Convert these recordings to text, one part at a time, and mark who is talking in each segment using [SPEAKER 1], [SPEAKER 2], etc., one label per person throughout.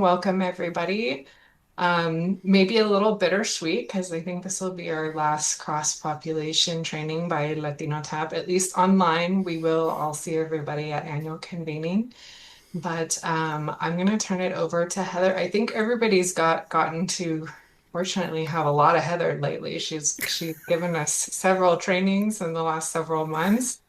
[SPEAKER 1] Welcome, everybody. Maybe a little bittersweet because I think this will be our last cross-population training by Latino Tab. At least online, we will all see everybody at annual convening. But I'm going to turn it over to Heather. I think everybody's gotten to fortunately have a lot of Heather lately. She's given us several trainings in the last several months.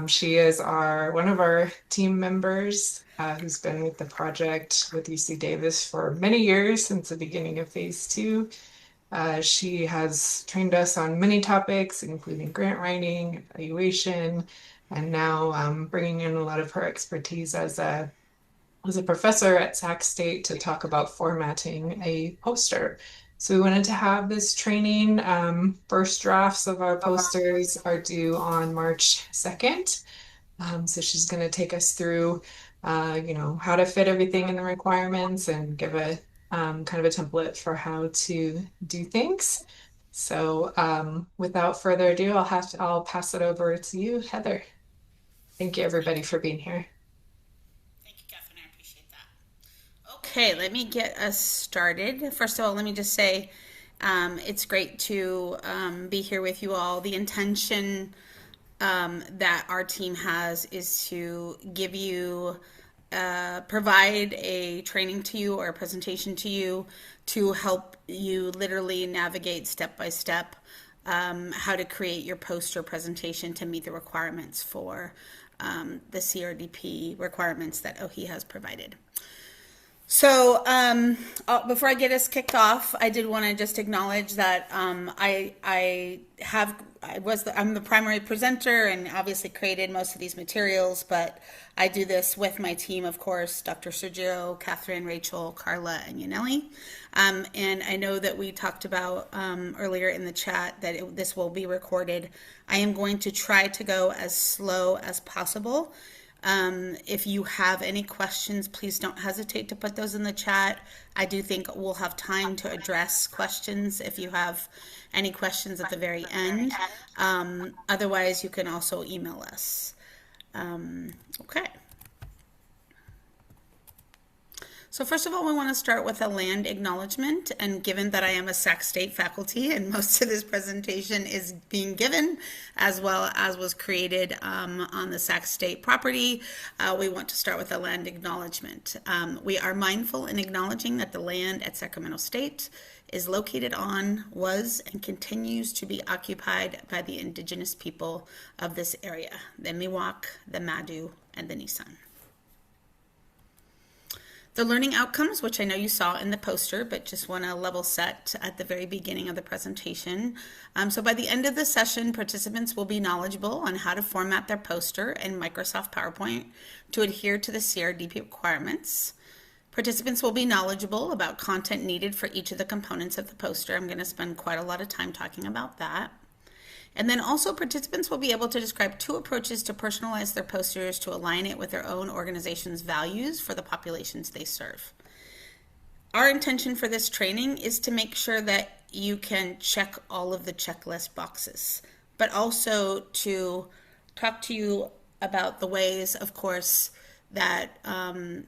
[SPEAKER 1] She is our one of our team members who's been with the project with UC Davis for many years since the beginning of phase two. She has trained us on many topics, including grant writing, evaluation, and now bringing in a lot of her expertise as a professor at Sac State to talk about formatting a poster. So we wanted to have this training. First drafts of our posters are due on March 2nd. So she's going to take us through, how to fit everything in the requirements and give a kind of a template for how to do things. So without further ado, I'll pass it over to you, Heather. Thank you, everybody, for being here.
[SPEAKER 2] Thank you, Catherine. I appreciate that. Okay, let me get us started. First of all, let me just say it's great to be here with you all. The intention that our team has is to give you, provide a training to you or a presentation to you to help you literally navigate step by step how to create your poster presentation to meet the requirements for the CRDP requirements that OHE has provided. So before I get us kicked off, I did want to just acknowledge that I'm the primary presenter and obviously created most of these materials, but I do this with my team, of course, Dr. Sergio, Catherine, Rachel, Carla, and Yaneli. And I know that we talked about earlier in the chat that this will be recorded. I am going to try to go as slow as possible. If you have any questions, please don't hesitate to put those in the chat. I do think we'll have time to address questions if you have any questions at the very end. Otherwise, you can also email us. Okay. So first of all, we want to start with a land acknowledgement. And given that I am a Sac State faculty and most of this presentation is being given as well as was created on the Sac State property, we want to start with a land acknowledgement. We are mindful in acknowledging that the land at Sacramento State is located on, was, and continues to be occupied by the indigenous people of this area, the Miwok, the Madu, and the Nisan. The learning outcomes, which I know you saw in the poster, but just want to level set at the very beginning of the presentation. So by the end of the session, participants will be knowledgeable on how to format their poster in Microsoft PowerPoint to adhere to the CRDP requirements. Participants will be knowledgeable about content needed for each of the components of the poster. I'm going to spend quite a lot of time talking about that. And then also participants will be able to describe 2 approaches to personalize their posters to align it with their own organization's values for the populations they serve. Our intention for this training is to make sure that you can check all of the checklist boxes, but also to talk to you about the ways, of course, that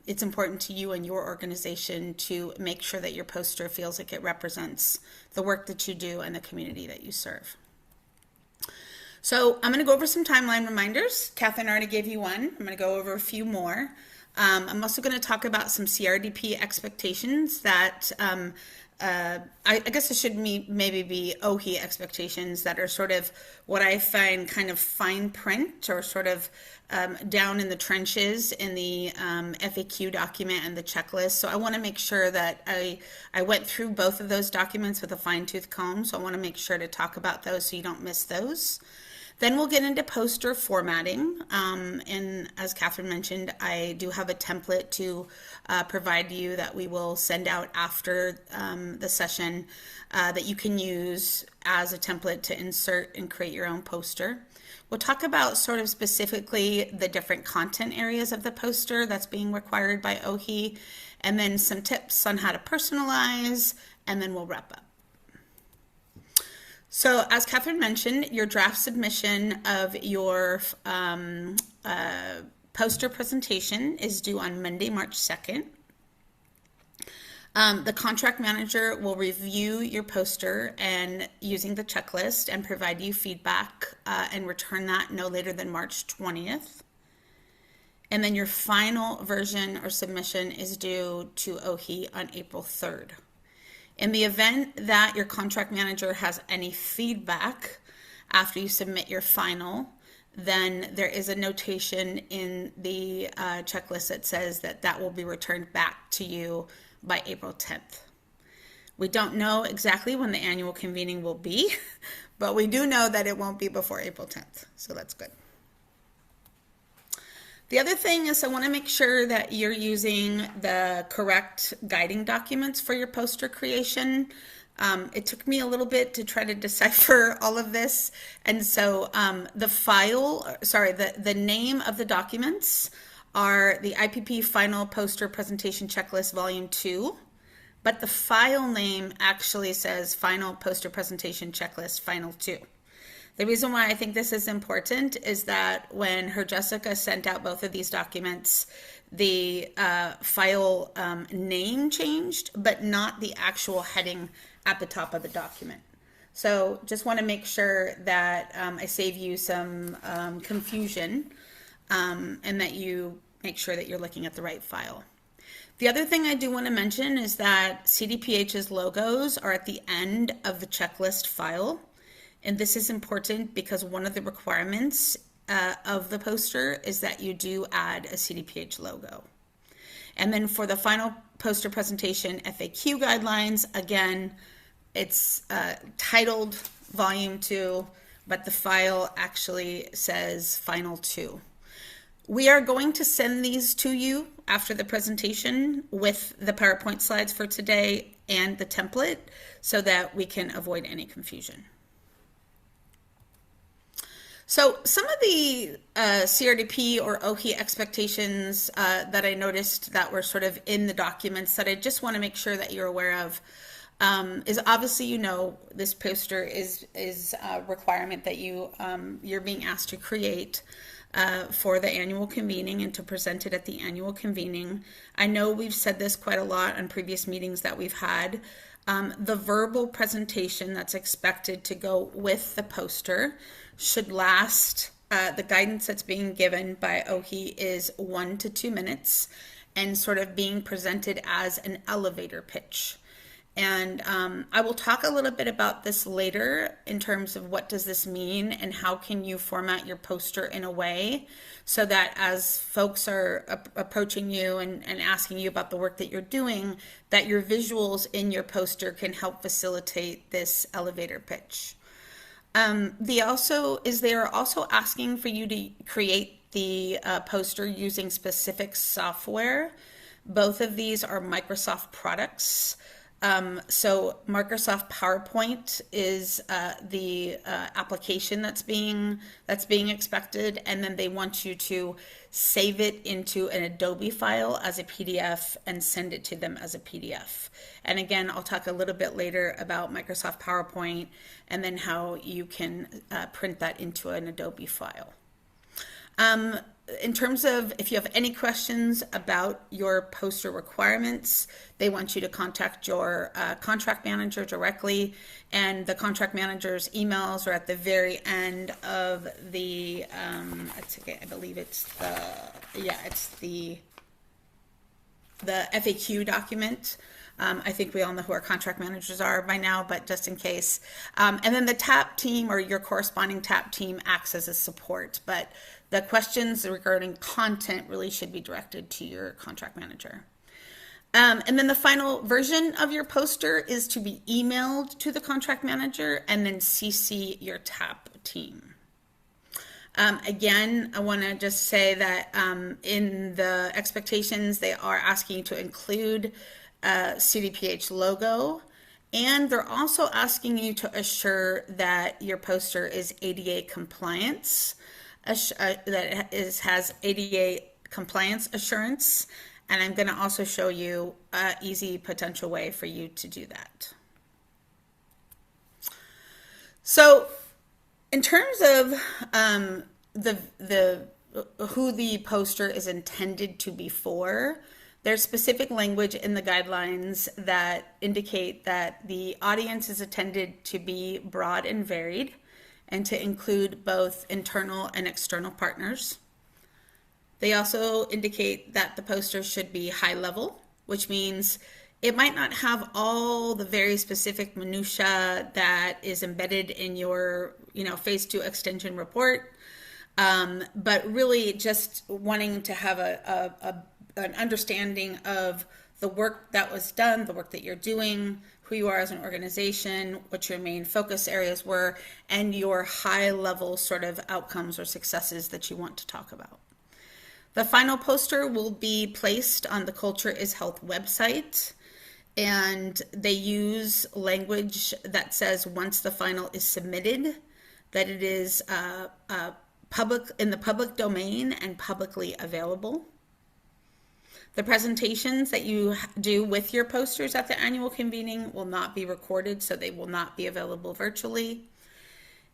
[SPEAKER 2] it's important to you and your organization to make sure that your poster feels like it represents the work that you do and the community that you serve. So I'm going to go over some timeline reminders. Catherine already gave you one. I'm going to go over a few more. I'm also going to talk about some CRDP expectations that I guess it should maybe be OHE expectations that are sort of what I find kind of fine print or sort of down in the trenches in the FAQ document and the checklist. So I want to make sure that I went through both of those documents with a fine-tooth comb. So I want to make sure to talk about those so you don't miss those. Then we'll get into poster formatting. And as Catherine mentioned, I do have a template to provide you that we will send out after the session that you can use as a template to insert and create your own poster. We'll talk about sort of specifically the different content areas of the poster that's being required by OHE, and then some tips on how to personalize, and then we'll wrap up. So as Catherine mentioned, your draft submission of your poster presentation is due on Monday, March 2nd. The contract manager will review your poster and using the checklist and provide you feedback and return that no later than March 20th. And then your final version or submission is due to OHI on April 3rd. In the event that your contract manager has any feedback after you submit your final, then there is a notation in the checklist that says that that will be returned back to you by April 10th. We don't know exactly when the annual convening will be, but we do know that it won't be before April 10th, so that's good. The other thing is I want to make sure that you're using the correct guiding documents for your poster creation. It took me a little bit to try to decipher all of this. And so the name of the documents are the IPP Final Poster Presentation Checklist Volume 2, but the file name actually says Final Poster Presentation Checklist Final 2. The reason why I think this is important is that when Jessica sent out both of these documents, the file name changed, but not the actual heading at the top of the document. So just want to make sure that I save you some confusion and that you make sure that you're looking at the right file. The other thing I do want to mention is that CDPH's logos are at the end of the checklist file. And this is important because one of the requirements of the poster is that you do add a CDPH logo. And then for the final poster presentation FAQ guidelines, again, it's titled Volume 2, but the file actually says Final 2. We are going to send these to you after the presentation with the PowerPoint slides for today and the template so that we can avoid any confusion. So some of the CRDP or OHI expectations that I noticed that were sort of in the documents that I just want to make sure that you're aware of is obviously, this poster is a requirement that you're being asked to create for the annual convening and to present it at the annual convening. I know we've said this quite a lot on previous meetings that we've had. The verbal presentation that's expected to go with the poster should last, the guidance that's being given by OHI is 1 to 2 minutes and sort of being presented as an elevator pitch. And I will talk a little bit about this later in terms of what does this mean and how can you format your poster in a way so that as folks are approaching you and asking you about the work that you're doing, that your visuals in your poster can help facilitate this elevator pitch. They are also asking for you to create the poster using specific software. Both of these are Microsoft products. So Microsoft PowerPoint is the application that's being expected, and then they want you to save it into an Adobe file as a PDF and send it to them as a PDF. And again, I'll talk a little bit later about Microsoft PowerPoint and then how you can print that into an Adobe file. In terms of if you have any questions about your poster requirements, they want you to contact your contract manager directly, and the contract manager's emails are at the very end of the, I believe it's the FAQ document. I think we all know who our contract managers are by now, but just in case. And then the TAP team or your corresponding TAP team acts as a support, but the questions regarding content really should be directed to your contract manager. And then the final version of your poster is to be emailed to the contract manager and then CC your TAP team. Again, I want to just say that in the expectations, they are asking you to include CDPH logo, and they're also asking you to assure that your poster is ADA compliance, that it has ADA compliance assurance, and I'm going to also show you an easy potential way for you to do that. So in terms of who the poster is intended to be for, There's specific language in the guidelines that indicate that the audience is intended to be broad and varied and to include both internal and external partners. They also indicate that the poster should be high level, which means it might not have all the very specific minutia that is embedded in your, phase 2 extension report, but really just wanting to have an understanding of the work that was done, the work that you're doing, who you are as an organization, what your main focus areas were, and your high level sort of outcomes or successes that you want to talk about. The final poster will be placed on the Culture is Health website, and they use language that says once the final is submitted, that it is public in the public domain and publicly available. The presentations that you do with your posters at the annual convening will not be recorded, so they will not be available virtually.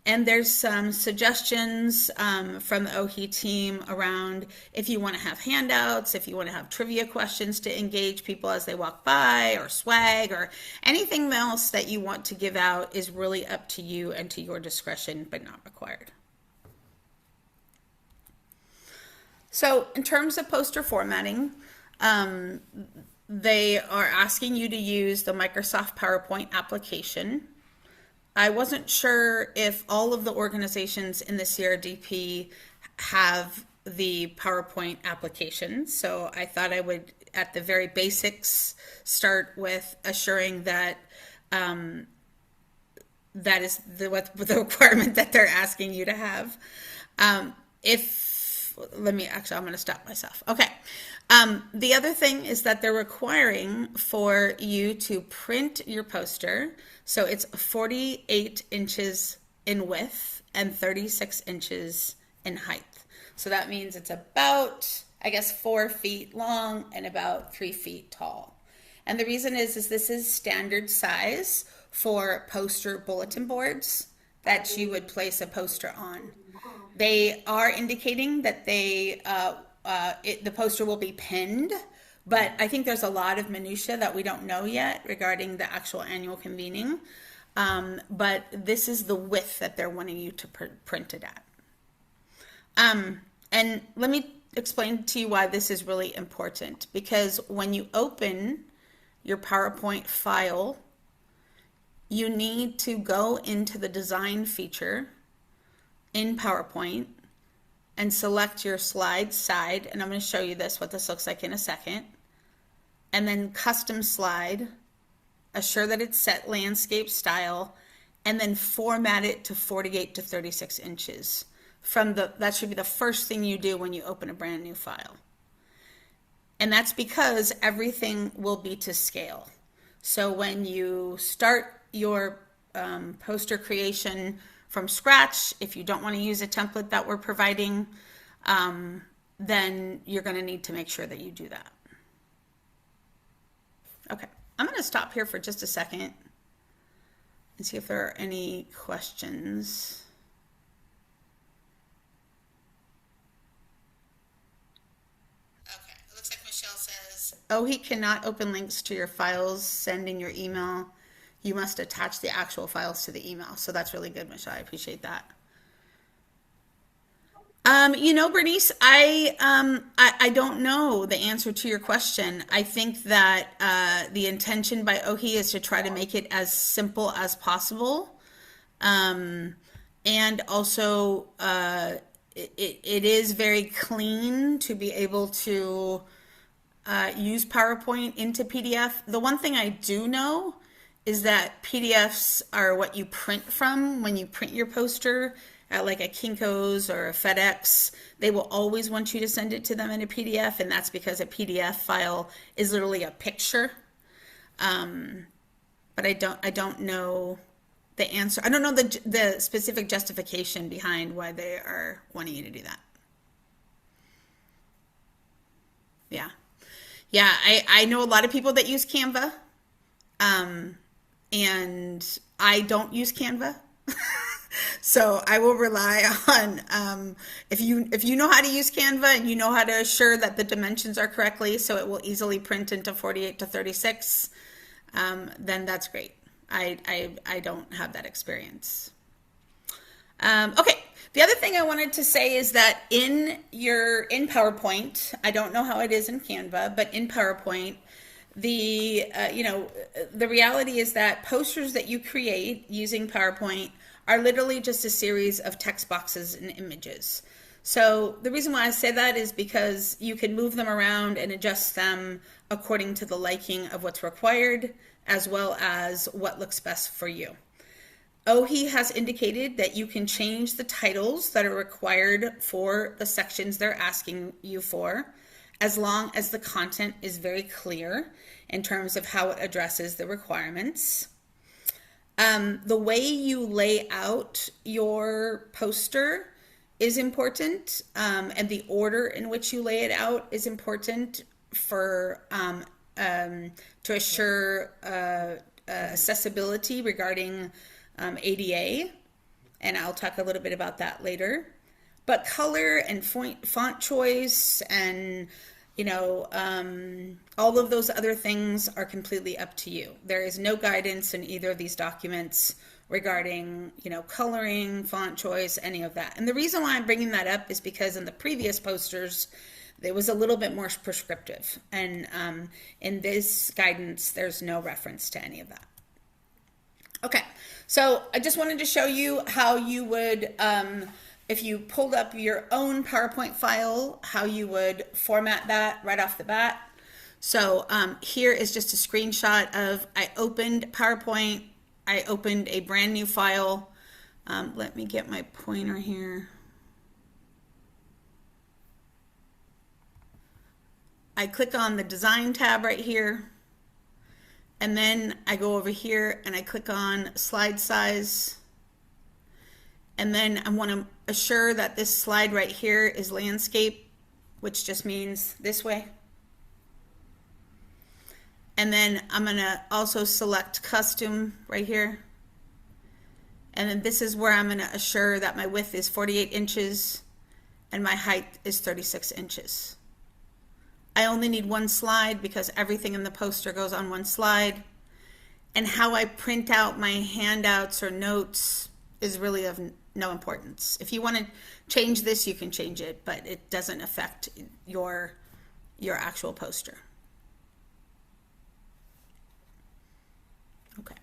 [SPEAKER 2] And there's some suggestions from the OHE team around if you want to have handouts, if you want to have trivia questions to engage people as they walk by, or swag, or anything else that you want to give out is really up to you and to your discretion, but not required. So in terms of poster formatting, they are asking you to use the Microsoft PowerPoint application. I wasn't sure if all of the organizations in the CRDP have the PowerPoint application, so I thought I would, at the very basics, start with assuring that that is the requirement that they're asking you to have. I'm going to stop myself. Okay. The other thing is that they're requiring for you to print your poster. So it's 48 inches in width and 36 inches in height. So that means it's about, 4 feet long and about 3 feet tall. And the reason is this is standard size for poster bulletin boards that you would place a poster on. They are indicating that the poster will be pinned, but I think there's a lot of minutia that we don't know yet regarding the actual annual convening. But this is the width that they're wanting you to print it at. And let me explain to you why this is really important, because when you open your PowerPoint file, you need to go into the design feature in PowerPoint and select your slide side, and I'm going to show you what this looks like in a second, and then custom slide, assure that it's set landscape style, and then format it to 48 to 36 inches. That should be the first thing you do when you open a brand new file. And that's because everything will be to scale. So when you start your poster creation from scratch, if you don't want to use a template that we're providing, then you're going to need to make sure that you do that. Okay, I'm going to stop here for just a second and see if there are any questions. Okay, it looks like Michelle says, oh, he cannot open links to your files, send in your email. You must attach the actual files to the email. So that's really good, Michelle. I appreciate that. Bernice, I don't know the answer to your question. I think that the intention by OHE is to try to make it as simple as possible. And also, it is very clean to be able to use PowerPoint into PDF. The one thing I do know is that PDFs are what you print from when you print your poster at like a Kinko's or a FedEx. They will always want you to send it to them in a PDF, and that's because a PDF file is literally a picture. But I don't know the answer. I don't know the specific justification behind why they are wanting you to do that. Yeah, I know a lot of people that use Canva. And I don't use Canva. So I will rely on if you know how to use Canva and you know how to assure that the dimensions are correctly, so it will easily print into 48 to 36. Then that's great. I don't have that experience. Okay. The other thing I wanted to say is that in PowerPoint, I don't know how it is in Canva, but in PowerPoint, the reality is that posters that you create using PowerPoint are literally just a series of text boxes and images. So the reason why I say that is because you can move them around and adjust them according to the liking of what's required, as well as what looks best for you. OHE has indicated that you can change the titles that are required for the sections they're asking you for, as long as the content is very clear in terms of how it addresses the requirements. The way you lay out your poster is important, and the order in which you lay it out is important for to assure accessibility regarding ADA, and I'll talk a little bit about that later. But color and font choice and all of those other things are completely up to you. There is no guidance in either of these documents regarding coloring, font choice, any of that. And the reason why I'm bringing that up is because in the previous posters it was a little bit more prescriptive, and in this guidance there's no reference to any of that. Okay, so I just wanted to show you how you would, if you pulled up your own PowerPoint file, how you would format that right off the bat. So here is just a screenshot of, I opened PowerPoint, I opened a brand new file. Let me get my pointer here. I click on the design tab right here. And then I go over here and I click on slide size. And then I want to assure that this slide right here is landscape, which just means this way. And then I'm going to also select custom right here. And then this is where I'm going to assure that my width is 48 inches and my height is 36 inches. I only need one slide because everything in the poster goes on one slide. And how I print out my handouts or notes is really of no importance. If you want to change this, you can change it, but it doesn't affect your actual poster. Okay.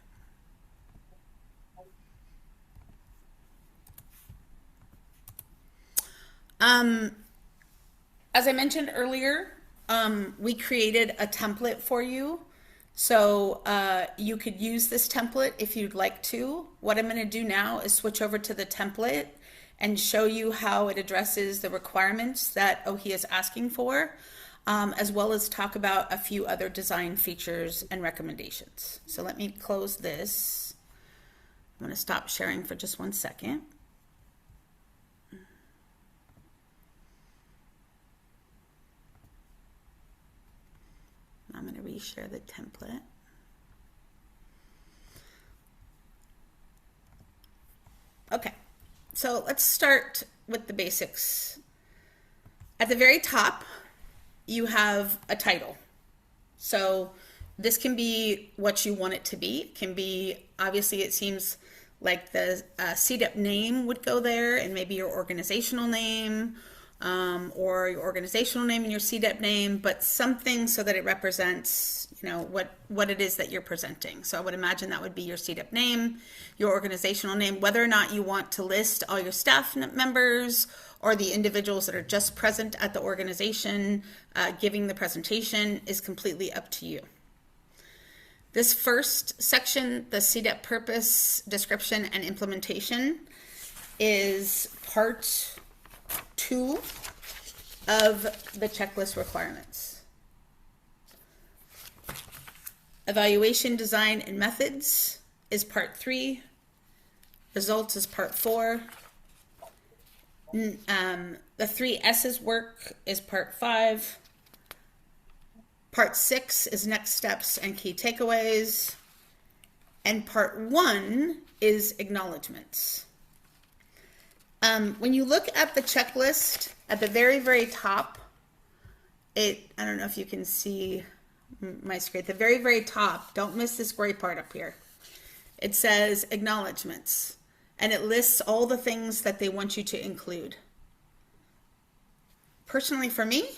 [SPEAKER 2] As I mentioned earlier, we created a template for you. So you could use this template if you'd like to. What I'm going to do now is switch over to the template and show you how it addresses the requirements that OHE is asking for, as well as talk about a few other design features and recommendations. So let me close this. I'm going to stop sharing for just 1 second. I'm going to reshare the template. Okay, so let's start with the basics. At the very top, you have a title. So this can be what you want it to be. It can be, obviously it seems like the CDEP name would go there, and maybe your organizational name, or your organizational name and your CDEP name, but something so that it represents, what it is that you're presenting. So I would imagine that would be your CDEP name, your organizational name. Whether or not you want to list all your staff members or the individuals that are just present at the organization giving the presentation is completely up to you. This first section, the CDEP purpose, description, and implementation, is part 2 of the checklist requirements. Evaluation, design, and methods is part 3. Results is part 4. The 3 S's work is part 5. Part 6 is next steps and key takeaways. And part 1 is acknowledgements. When you look at the checklist at the very, very top, I don't know if you can see my screen. At the very, very top, don't miss this gray part up here. It says acknowledgements, and it lists all the things that they want you to include. Personally, for me,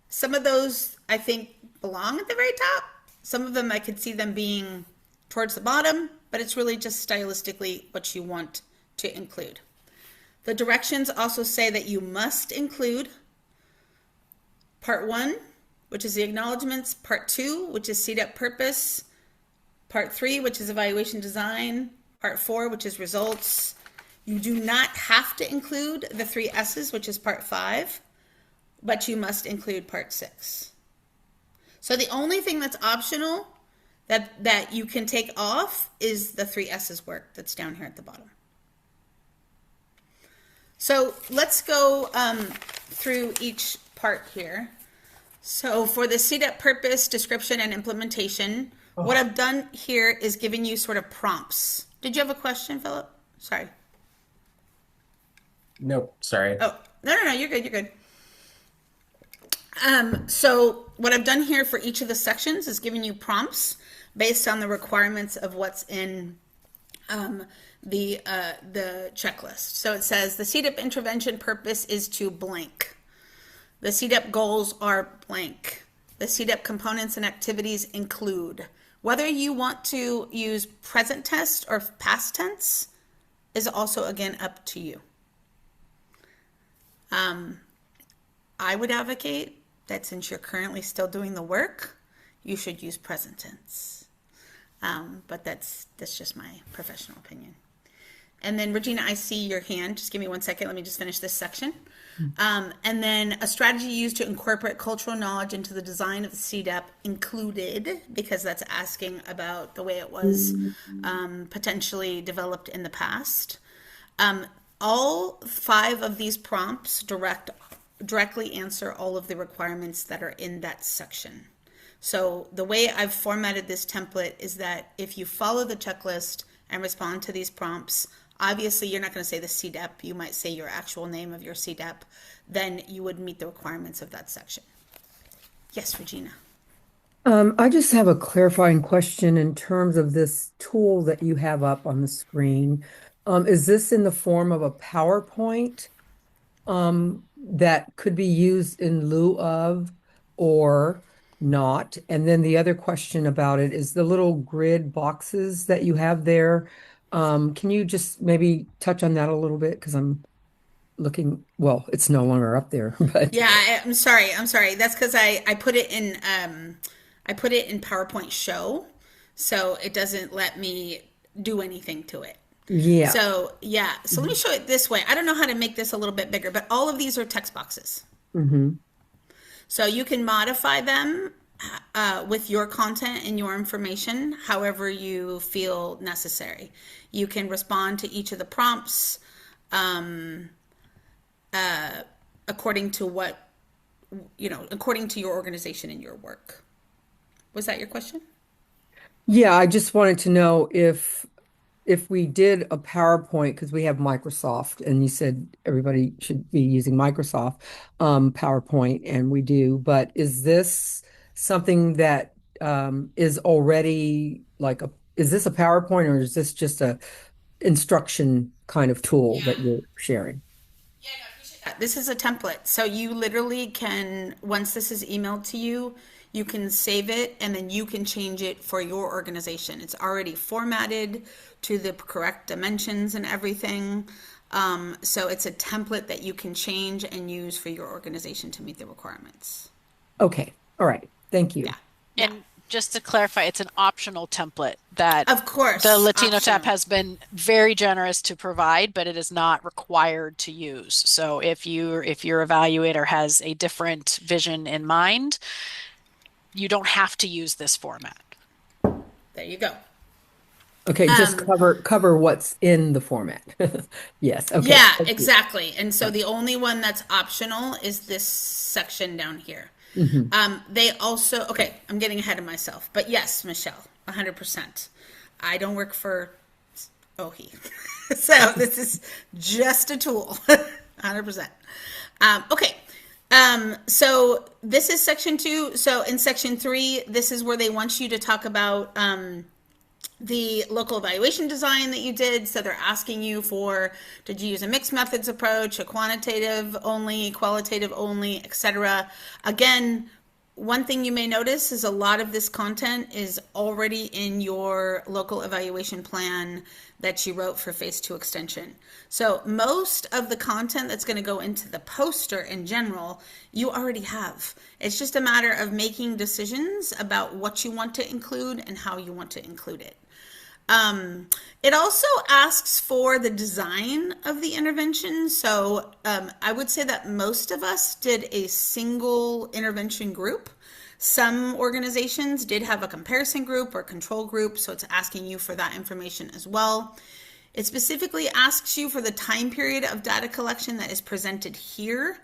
[SPEAKER 2] some of those I think belong at the very top. Some of them I could see them being towards the bottom, but it's really just stylistically what you want to include. The directions also say that you must include part 1, which is the acknowledgements, part 2, which is CDEP purpose, part 3, which is evaluation design, part 4, which is results. You do not have to include the 3 S's, which is part 5, but you must include part 6. So the only thing that's optional that you can take off is the 3 S's work that's down here at the bottom. So let's go through each part here. So for the CDEP purpose, description, and implementation, what I've done here is giving you sort of prompts. Did you have a question, Philip? Sorry.
[SPEAKER 3] Nope, sorry.
[SPEAKER 2] Oh, no, you're good, you're good. So what I've done here for each of the sections is giving you prompts based on the requirements of what's in the checklist. So it says the CDEP intervention purpose is to blank. The CDEP goals are blank. The CDEP components and activities include. Whether you want to use present tense or past tense is also, again, up to you. I would advocate that since you're currently still doing the work, you should use present tense. But that's just my professional opinion. And then, Regina, I see your hand. Just give me 1 second. Let me just finish this section. And then a strategy used to incorporate cultural knowledge into the design of the CDEP included, because that's asking about the way it was potentially developed in the past. All 5 of these prompts directly answer all of the requirements that are in that section. So the way I've formatted this template is that if you follow the checklist and respond to these prompts, obviously you're not going to say the CDEP, you might say your actual name of your CDEP, then you would meet the requirements of that section. Yes, Regina.
[SPEAKER 4] I just have a clarifying question in terms of this tool that you have up on the screen. Is this in the form of a PowerPoint that could be used in lieu of or not? And then the other question about it is the little grid boxes that you have there. Can you just maybe touch on that a little bit? Because I'm looking, well, it's no longer up there, but
[SPEAKER 2] Yeah, I'm sorry. That's because I put it in PowerPoint show, so it doesn't let me do anything to it.
[SPEAKER 4] yeah.
[SPEAKER 2] So let me show it this way. I don't know how to make this a little bit bigger, but all of these are text boxes.
[SPEAKER 4] Mm-hmm.
[SPEAKER 2] So you can modify them with your content and your information however you feel necessary. You can respond to each of the prompts according to what, according to your organization and your work. Was that your question?
[SPEAKER 4] Yeah, I just wanted to know if we did a PowerPoint, because we have Microsoft, and you said everybody should be using Microsoft PowerPoint, and we do, but is this something that is already is this a PowerPoint or is this just a instruction kind of tool
[SPEAKER 2] Yeah.
[SPEAKER 4] that you're sharing?
[SPEAKER 2] Yeah, no, I appreciate that. This is a template. So you literally can, once this is emailed to you, you can save it and then you can change it for your organization. It's already formatted to the correct dimensions and everything. So it's a template that you can change and use for your organization to meet the requirements.
[SPEAKER 4] Okay, all right, thank you.
[SPEAKER 2] Yeah. Yeah.
[SPEAKER 5] And just to clarify, it's an optional template that
[SPEAKER 2] Of course.
[SPEAKER 5] the Latino tab
[SPEAKER 2] optional.
[SPEAKER 5] has been very generous to provide, but it is not required to use. So if your evaluator has a different vision in mind, you don't have to use this format.
[SPEAKER 2] There you go.
[SPEAKER 4] Okay, just cover what's in the format. Yes, okay.
[SPEAKER 2] Yeah,
[SPEAKER 4] Thank you.
[SPEAKER 2] exactly. And so the only one that's optional is this section down here.
[SPEAKER 4] Mhm.
[SPEAKER 2] They also, okay, I'm getting ahead of myself, but yes, Michelle, 100%. I don't work for Oh, he. So this is just a tool, 100%. Okay. So this is section 2. So in section 3, this is where they want you to talk about the local evaluation design that you did. So they're asking you for, did you use a mixed methods approach, a quantitative only, qualitative only, etc. Again, one thing you may notice is a lot of this content is already in your local evaluation plan that you wrote for phase 2 extension. So most of the content that's going to go into the poster in general, you already have. It's just a matter of making decisions about what you want to include and how you want to include it. It also asks for the design of the intervention. So I would say that most of us did a single intervention group. Some organizations did have a comparison group or control group, so it's asking you for that information as well. It specifically asks you for the time period of data collection that is presented here.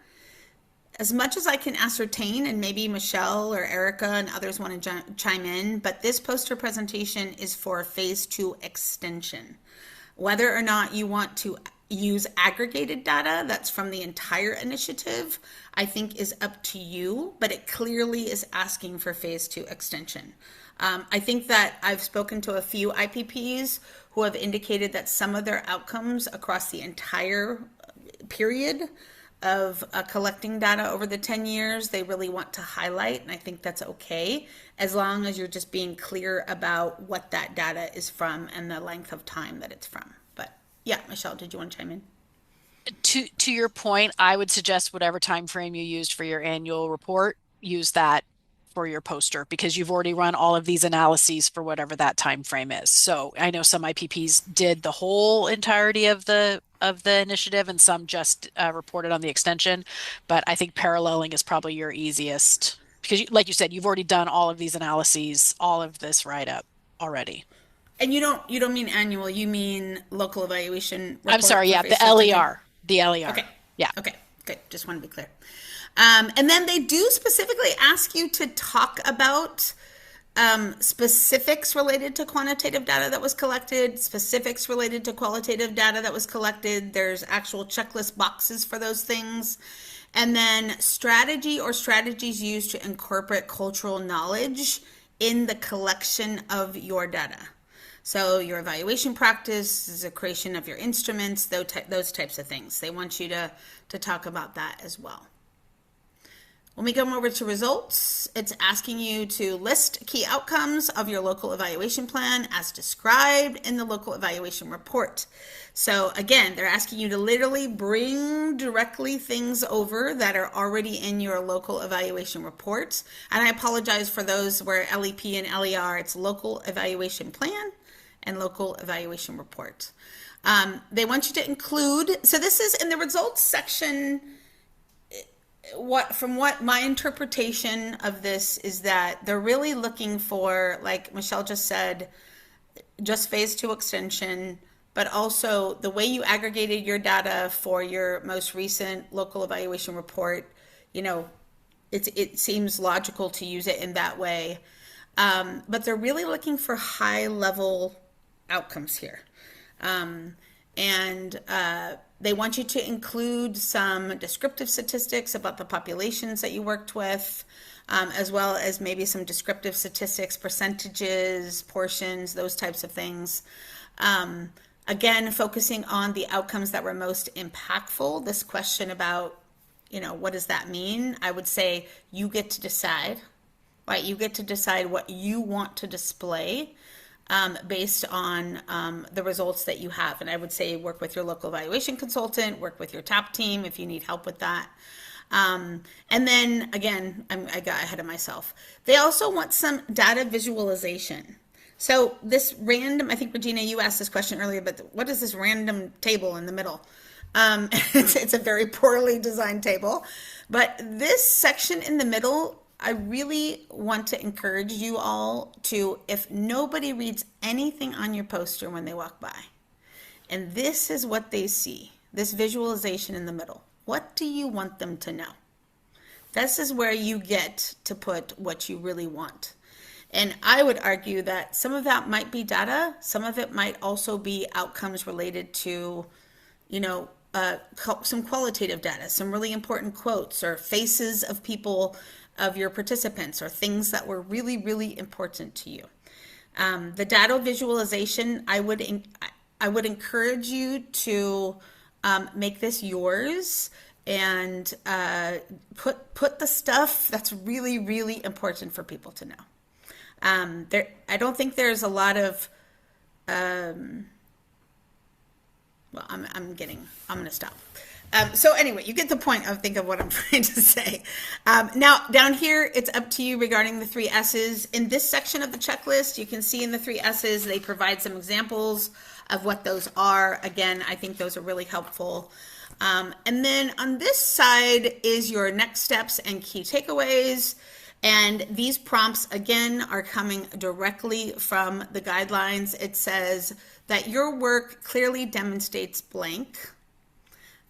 [SPEAKER 2] As much as I can ascertain, and maybe Michelle or Erica and others want to chime in, but this poster presentation is for phase 2 extension. Whether or not you want to use aggregated data that's from the entire initiative, I think is up to you, but it clearly is asking for phase 2 extension. I think that I've spoken to a few IPPs who have indicated that some of their outcomes across the entire period of collecting data over the 10 years, they really want to highlight, and I think that's okay, as long as you're just being clear about what that data is from and the length of time that it's from. But yeah, Michelle, did you want to chime in?
[SPEAKER 5] To your point, I would suggest whatever time frame you used for your annual report, use that for your poster because you've already run all of these analyses for whatever that time frame is. So I know some IPPs did the whole entirety of the initiative and some just reported on the extension, but I think paralleling is probably your easiest because like you said, you've already done all of these analyses, all of this write-up already.
[SPEAKER 2] And you don't mean annual, you mean local evaluation
[SPEAKER 5] I'm
[SPEAKER 2] report
[SPEAKER 5] sorry,
[SPEAKER 2] for
[SPEAKER 5] yeah, the
[SPEAKER 2] phase 2 extension?
[SPEAKER 5] LER, the LER.
[SPEAKER 2] Okay.
[SPEAKER 5] Yeah.
[SPEAKER 2] Okay. Good. Just want to be clear. And then they do specifically ask you to talk about specifics related to quantitative data that was collected, specifics related to qualitative data that was collected. There's actual checklist boxes for those things. And then strategy or strategies used to incorporate cultural knowledge in the collection of your data. So your evaluation practice is the creation of your instruments, those types of things. They want you to talk about that as well. When we come over to results, it's asking you to list key outcomes of your local evaluation plan as described in the local evaluation report. So again, they're asking you to literally bring directly things over that are already in your local evaluation report. And I apologize for those where LEP and LER, it's local evaluation plan and local evaluation report. They want you to include, so this is in the results section. From what my interpretation of this is that they're really looking for, like Michelle just said, just phase 2 extension, but also the way you aggregated your data for your most recent local evaluation report. It seems logical to use it in that way. But they're really looking for high level outcomes here. They want you to include some descriptive statistics about the populations that you worked with, as well as maybe some descriptive statistics, percentages, portions, those types of things. Again, focusing on the outcomes that were most impactful. This question about, what does that mean? I would say you get to decide, right? You get to decide what you want to display based on the results that you have. And I would say work with your local evaluation consultant, work with your TAP team if you need help with that. And then again, I got ahead of myself. They also want some data visualization. So this random, I think Regina, you asked this question earlier, but what is this random table in the middle? It's a very poorly designed table, but this section in the middle, I really want to encourage you all to, if nobody reads anything on your poster when they walk by, and this is what they see, this visualization in the middle, what do you want them to know? This is where you get to put what you really want. And I would argue that some of that might be data, some of it might also be outcomes related to, you know, some qualitative data, some really important quotes or faces of people, of your participants, or things that were really, really important to you. The data visualization, I would encourage you to make this yours and put the stuff that's really, really important for people to know. I don't think there's a lot of. Well, I'm going to stop. So anyway, you get the point of think of what I'm trying to say. Now down here, it's up to you regarding the three S's. In this section of the checklist, you can see in the three S's, they provide some examples of what those are. Again, I think those are really helpful. And then on this side is your next steps and key takeaways. And these prompts, again, are coming directly from the guidelines. It says that your work clearly demonstrates blank,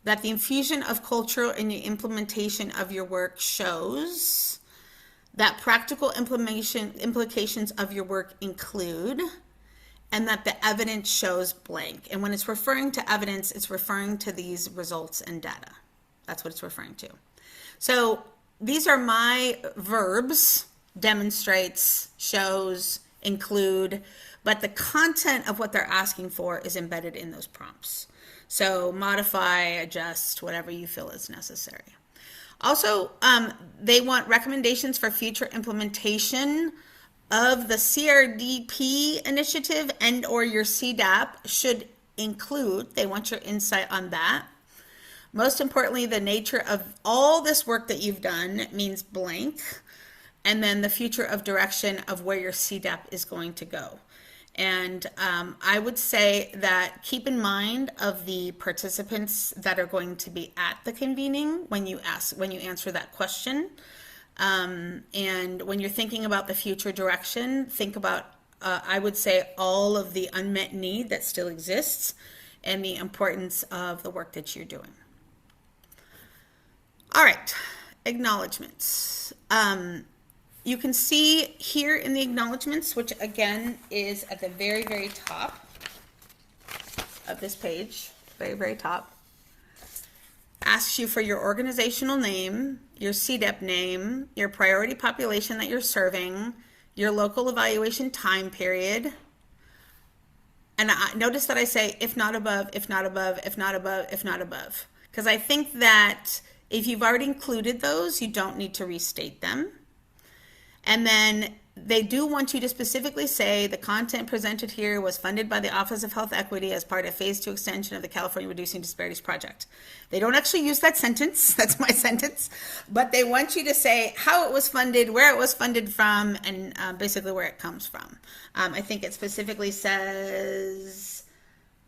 [SPEAKER 2] that the infusion of culture in the implementation of your work shows, that practical implications of your work include, and that the evidence shows blank. And when it's referring to evidence, it's referring to these results and data. That's what it's referring to. So these are my verbs: demonstrates, shows, include, but the content of what they're asking for is embedded in those prompts. So modify, adjust, whatever you feel is necessary. Also, they want recommendations for future implementation of the CRDP initiative and or your CDAP should include. They want your insight on that. Most importantly, the nature of all this work that you've done means blank, and then the future of direction of where your CDAP is going to go. And I would say that keep in mind of the participants that are going to be at the convening when you answer that question. And when you're thinking about the future direction, think about, I would say, all of the unmet need that still exists and the importance of the work that you're doing. All right, acknowledgements. You can see here in the acknowledgements, which again is at the very, very top of this page, very, very top, asks you for your organizational name, your CDEP name, your priority population that you're serving, your local evaluation time period. And notice that I say, if not above, if not above, if not above, if not above. Because I think that if you've already included those, you don't need to restate them. And then they do want you to specifically say the content presented here was funded by the Office of Health Equity as part of Phase 2 extension of the California Reducing Disparities Project. They don't actually use that sentence, that's my sentence, but they want you to say how it was funded, where it was funded from, and basically where it comes from. I think it specifically says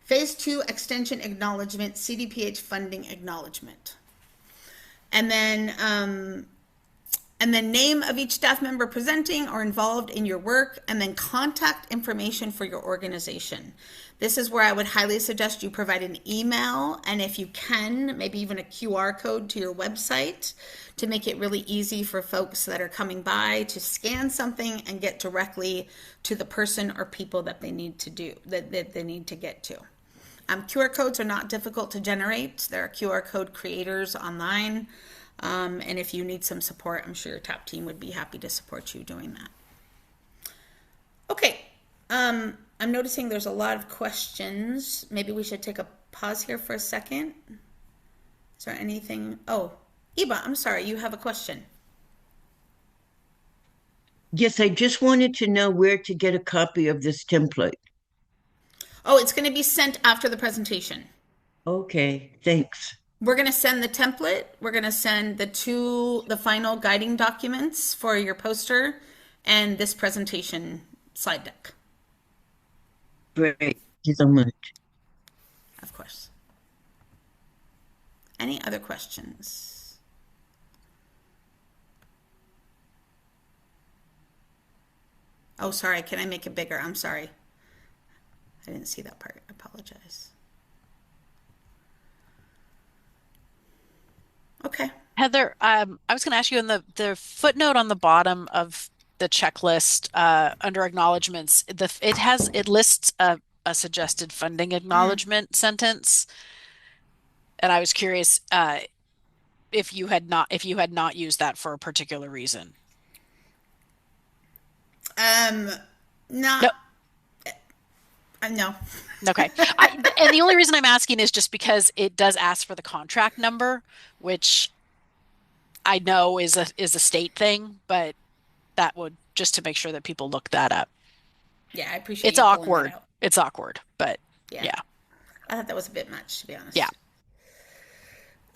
[SPEAKER 2] Phase 2 extension acknowledgement, CDPH funding acknowledgement. And then name of each staff member presenting or involved in your work, and then contact information for your organization. This is where I would highly suggest you provide an email, and if you can, maybe even a QR code to your website to make it really easy for folks that are coming by to scan something and get directly to the person or people that they need to get to. QR codes are not difficult to generate. There are QR code creators online. And if you need some support, I'm sure your top team would be happy to support you doing that. Okay, I'm noticing there's a lot of questions. Maybe we should take a pause here for a second. Is there anything? Oh, Iba, I'm sorry, you have a question.
[SPEAKER 3] Yes, I just wanted to know where to get a copy of this template.
[SPEAKER 2] Oh, it's going to be sent after the presentation.
[SPEAKER 3] Okay, thanks.
[SPEAKER 2] We're going to send the template. We're going to send the final guiding documents for your poster and this presentation slide deck.
[SPEAKER 3] Great. Thank you so much.
[SPEAKER 2] Of course. Any other questions? Oh, sorry. Can I make it bigger? I'm sorry. I didn't see that part. I apologize. Okay.
[SPEAKER 5] Heather, I was going to ask you in the footnote on the bottom of the checklist under acknowledgments, it lists a suggested funding acknowledgement sentence, and I was curious if you had not used that for a particular reason.
[SPEAKER 2] Um,
[SPEAKER 5] No,
[SPEAKER 2] not, no.
[SPEAKER 5] okay. And the only reason I'm asking is just because it does ask for the contract number, which I know is a state thing, but that would just to make sure that people look that up.
[SPEAKER 2] Yeah, I appreciate
[SPEAKER 5] It's
[SPEAKER 2] you pulling that
[SPEAKER 5] awkward.
[SPEAKER 2] out.
[SPEAKER 5] It's awkward, but
[SPEAKER 2] Yeah.
[SPEAKER 5] yeah.
[SPEAKER 2] I thought that was a bit much, to be
[SPEAKER 5] Yeah.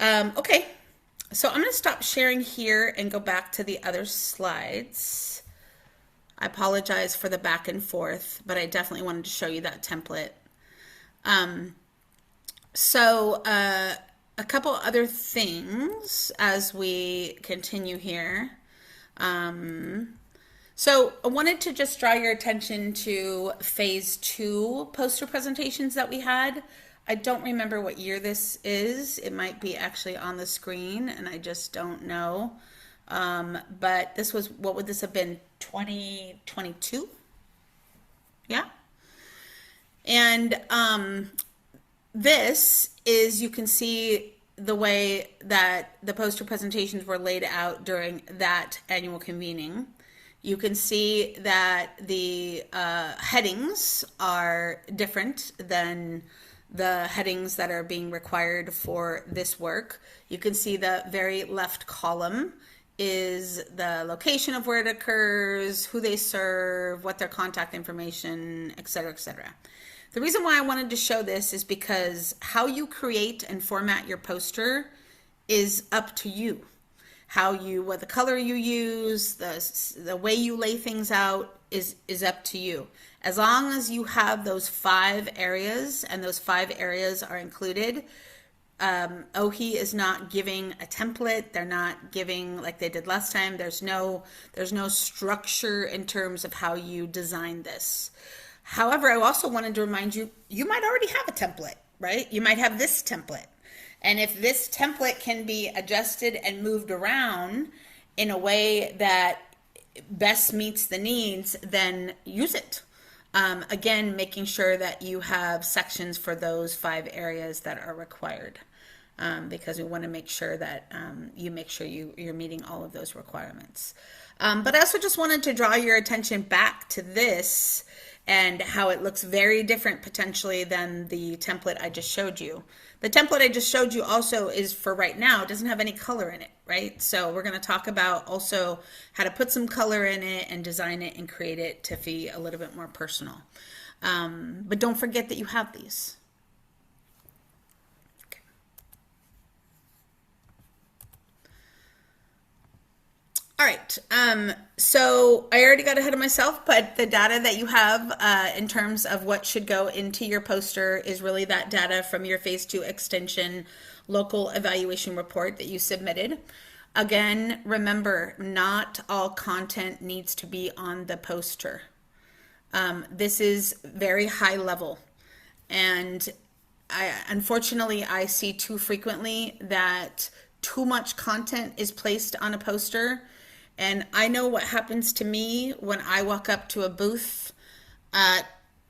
[SPEAKER 2] honest. Okay. So I'm going to stop sharing here and go back to the other slides. I apologize for the back and forth, but I definitely wanted to show you that template. A couple other things as we continue here. So I wanted to just draw your attention to phase 2 poster presentations that we had. I don't remember what year this is. It might be actually on the screen and I just don't know. But this was, what would this have been? 2022? Yeah. And this is, you can see the way that the poster presentations were laid out during that annual convening. You can see that the headings are different than the headings that are being required for this work. You can see the very left column is the location of where it occurs, who they serve, what their contact information, etc., etc. The reason why I wanted to show this is because how you create and format your poster is up to you. What the color you use, the way you lay things out is up to you. As long as you have those 5 areas and those 5 areas are included, OHI is not giving a template. They're not giving like they did last time. There's no structure in terms of how you design this. However, I also wanted to remind you, you might already have a template, right? You might have this template. And if this template can be adjusted and moved around in a way that best meets the needs, then use it. Again, making sure that you have sections for those 5 areas that are required, because we want to make sure that you're meeting all of those requirements. But I also just wanted to draw your attention back to this and how it looks very different potentially than the template I just showed you. The template I just showed you also is for right now. It doesn't have any color in it, right? So we're going to talk about also how to put some color in it and design it and create it to be a little bit more personal. But don't forget that you have these. Okay. All right, so I already got ahead of myself, but the data that you have in terms of what should go into your poster is really that data from your phase 2 extension local evaluation report that you submitted. Again, remember, not all content needs to be on the poster. This is very high level, and unfortunately, I see too frequently that too much content is placed on a poster. And I know what happens to me when I walk up to a booth at,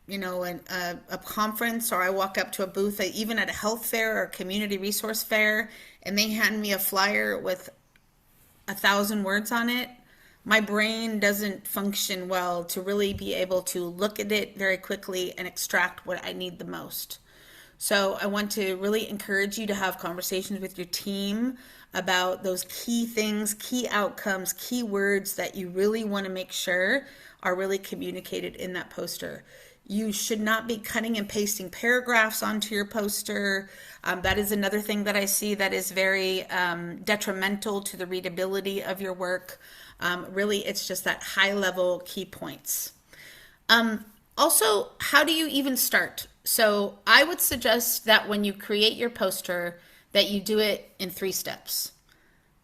[SPEAKER 2] a conference, or I walk up to a booth even at a health fair or community resource fair, and they hand me a flyer with 1,000 words on it. My brain doesn't function well to really be able to look at it very quickly and extract what I need the most. So I want to really encourage you to have conversations with your team about those key things, key outcomes, key words that you really want to make sure are really communicated in that poster. You should not be cutting and pasting paragraphs onto your poster. That is another thing that I see that is very detrimental to the readability of your work. Really, it's just that high level key points. Also, how do you even start? So I would suggest that when you create your poster, that you do it in 3 steps.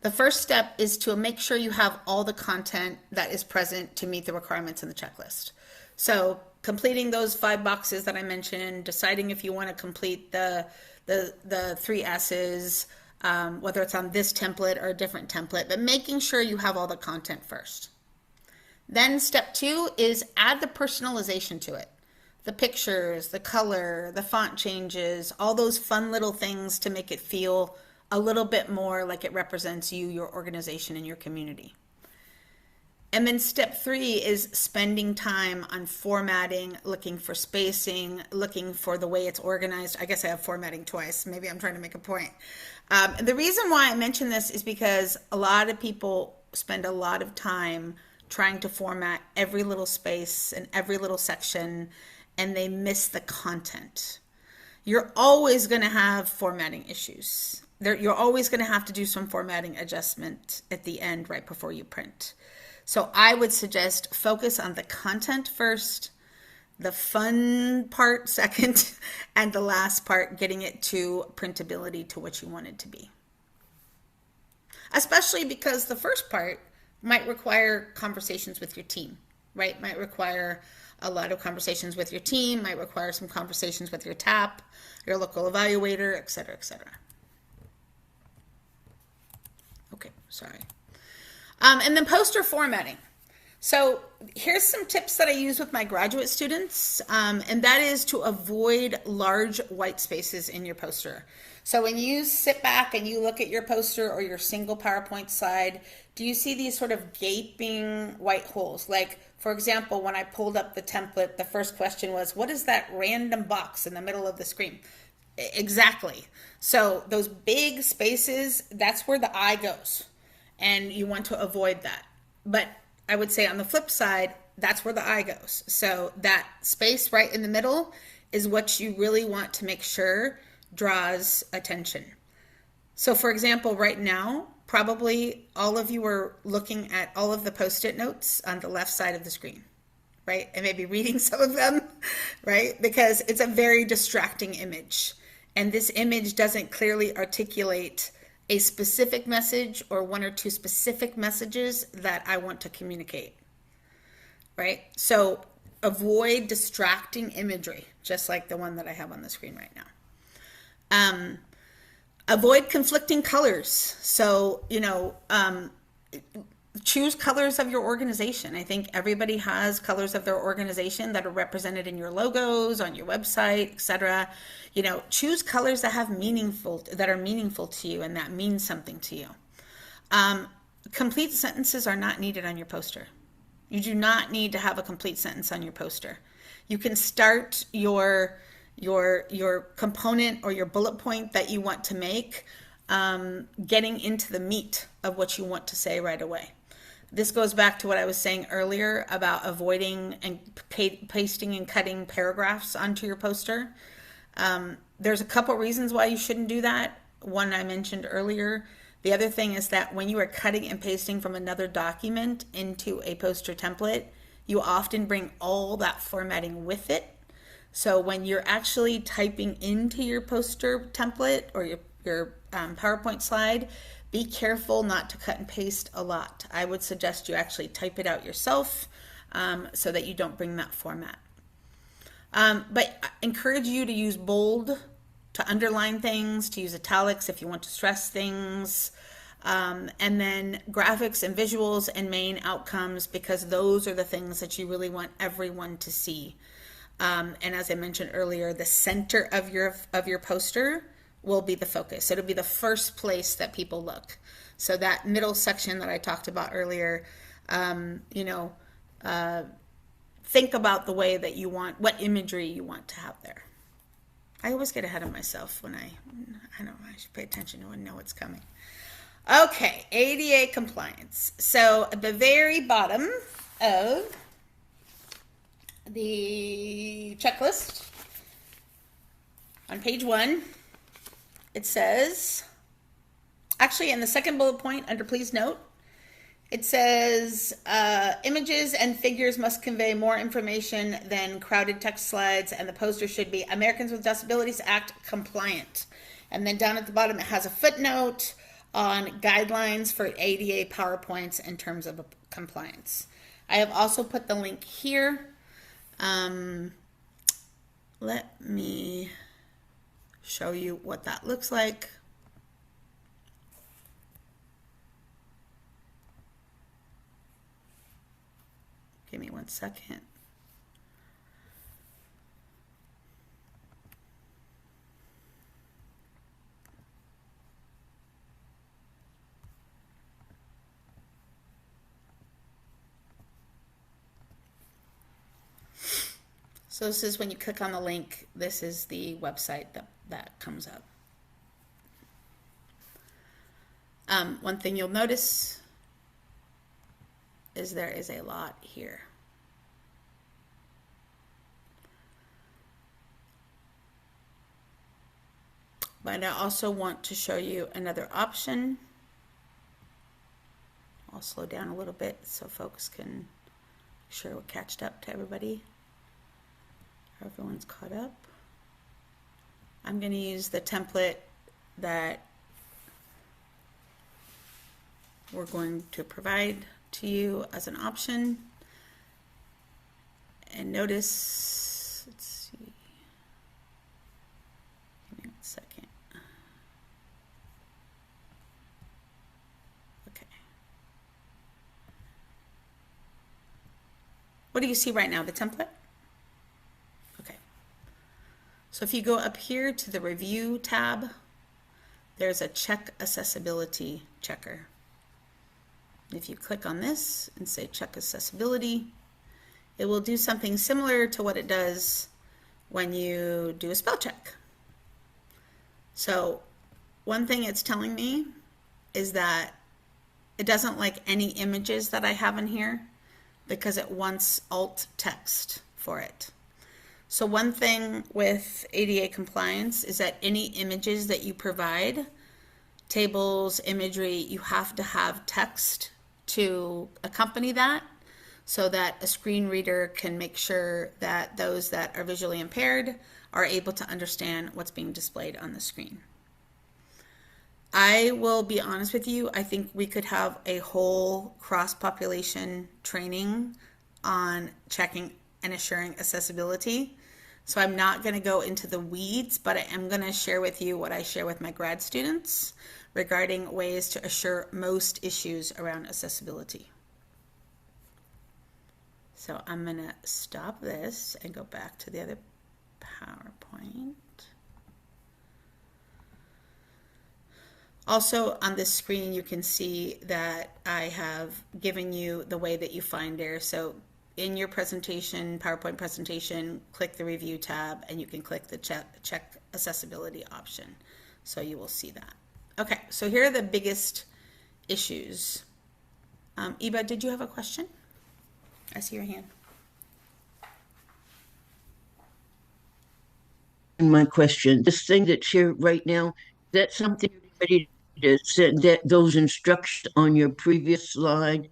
[SPEAKER 2] The first step is to make sure you have all the content that is present to meet the requirements in the checklist. So completing those 5 boxes that I mentioned, deciding if you want to complete the 3 S's, whether it's on this template or a different template, but making sure you have all the content first. Then step 2 is add the personalization to it. The pictures, the color, the font changes, all those fun little things to make it feel a little bit more like it represents you, your organization, and your community. And then step 3 is spending time on formatting, looking for spacing, looking for the way it's organized. I guess I have formatting twice. Maybe I'm trying to make a point. The reason why I mention this is because a lot of people spend a lot of time trying to format every little space and every little section, and they miss the content. You're always going to have formatting issues. You're always going to have to do some formatting adjustment at the end right before you print. So I would suggest focus on the content first, the fun part second, and the last part, getting it to printability to what you want it to be. Especially because the first part might require conversations with your team, right? Might require a lot of conversations with your team, might require some conversations with your TAP, your local evaluator, et cetera, et cetera. Okay, sorry. And then poster formatting. So here's some tips that I use with my graduate students, and that is to avoid large white spaces in your poster. So when you sit back and you look at your poster or your single PowerPoint slide, do you see these sort of gaping white holes? Like, for example, when I pulled up the template, the first question was, what is that random box in the middle of the screen? Exactly. So those big spaces, that's where the eye goes. And you want to avoid that. But I would say on the flip side, that's where the eye goes. So that space right in the middle is what you really want to make sure draws attention. So for example, right now, probably all of you are looking at all of the Post-it notes on the left side of the screen, right? And maybe reading some of them, right? Because it's a very distracting image. And this image doesn't clearly articulate a specific message or one or two specific messages that I want to communicate, right? So avoid distracting imagery, just like the one that I have on the screen right now. Avoid conflicting colors. So, choose colors of your organization. I think everybody has colors of their organization that are represented in your logos, on your website, etc. Choose colors that are meaningful to you and that mean something to you. Complete sentences are not needed on your poster. You do not need to have a complete sentence on your poster. You can start your component or your bullet point that you want to make, getting into the meat of what you want to say right away. This goes back to what I was saying earlier about avoiding and pasting and cutting paragraphs onto your poster. There's a couple reasons why you shouldn't do that. One I mentioned earlier. The other thing is that when you are cutting and pasting from another document into a poster template, you often bring all that formatting with it. So when you're actually typing into your poster template or your PowerPoint slide, be careful not to cut and paste a lot. I would suggest you actually type it out yourself so that you don't bring that format. But I encourage you to use bold, to underline things, to use italics if you want to stress things, and then graphics and visuals and main outcomes, because those are the things that you really want everyone to see. And as I mentioned earlier, the center of your poster will be the focus. It'll be the first place that people look. So that middle section that I talked about earlier, think about the way that you want, what imagery you want to have there. I always get ahead of myself when I should pay attention to and know what's coming. Okay, ADA compliance. So at the very bottom of the checklist on page 1, it says, actually in the second bullet point under please note, it says images and figures must convey more information than crowded text slides, and the poster should be Americans with Disabilities Act compliant. And then down at the bottom it has a footnote on guidelines for ADA PowerPoints in terms of compliance. I have also put the link here. Let me show you what that looks like. 1 second. So this is when you click on the link, this is the website that comes up. One thing you'll notice is there is a lot here. But I also want to show you another option. I'll slow down a little bit so folks can make sure we're catched up to everybody. Everyone's caught up. I'm going to use the template that we're going to provide to you as an option. And notice, let's see, give me 1 second. Okay. What do you see right now, the template? Okay. So if you go up here to the review tab, there's a check accessibility checker. If you click on this and say check accessibility, it will do something similar to what it does when you do a spell check. So one thing it's telling me is that it doesn't like any images that I have in here because it wants alt text for it. So one thing with ADA compliance is that any images that you provide, tables, imagery, you have to have text to accompany that so that a screen reader can make sure that those that are visually impaired are able to understand what's being displayed on the screen. I will be honest with you, I think we could have a whole cross-population training on checking and assuring accessibility. So I'm not going to go into the weeds, but I am going to share with you what I share with my grad students regarding ways to assure most issues around accessibility. So I'm going to stop this and go back to the other PowerPoint. Also on this screen, you can see that I have given you the way that you find there. So in your presentation, PowerPoint presentation, click the review tab and you can click the check accessibility option. So you will see that. Okay, so here are the biggest issues. Eva, did you have a question? I see your hand.
[SPEAKER 3] My question, this thing that's here right now, is that something you're ready to send that those instructions on your previous slide?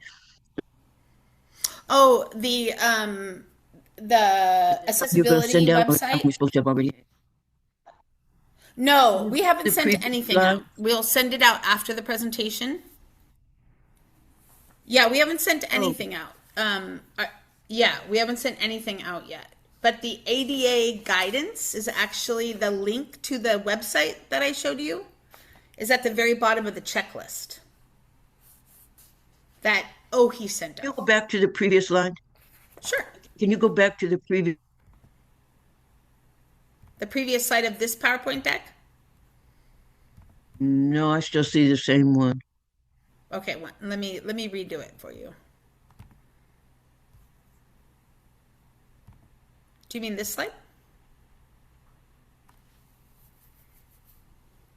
[SPEAKER 2] Oh, the
[SPEAKER 3] You're going to
[SPEAKER 2] accessibility
[SPEAKER 3] send out, or
[SPEAKER 2] website?
[SPEAKER 3] we're supposed to have already.
[SPEAKER 2] No, we haven't
[SPEAKER 3] The
[SPEAKER 2] sent
[SPEAKER 3] previous
[SPEAKER 2] anything
[SPEAKER 3] slide?
[SPEAKER 2] out. We'll send it out after the presentation. Yeah, we haven't sent anything out. Yeah, we haven't sent anything out yet. But the ADA guidance is actually the link to the website that I showed you is at the very bottom of the checklist that he sent
[SPEAKER 3] Can you
[SPEAKER 2] out.
[SPEAKER 3] go back to the previous slide?
[SPEAKER 2] Sure.
[SPEAKER 3] Can you go back to the previous?
[SPEAKER 2] The previous slide of this PowerPoint deck?
[SPEAKER 3] No, I still see the same one.
[SPEAKER 2] Okay, let me redo it for you. Do you mean this slide?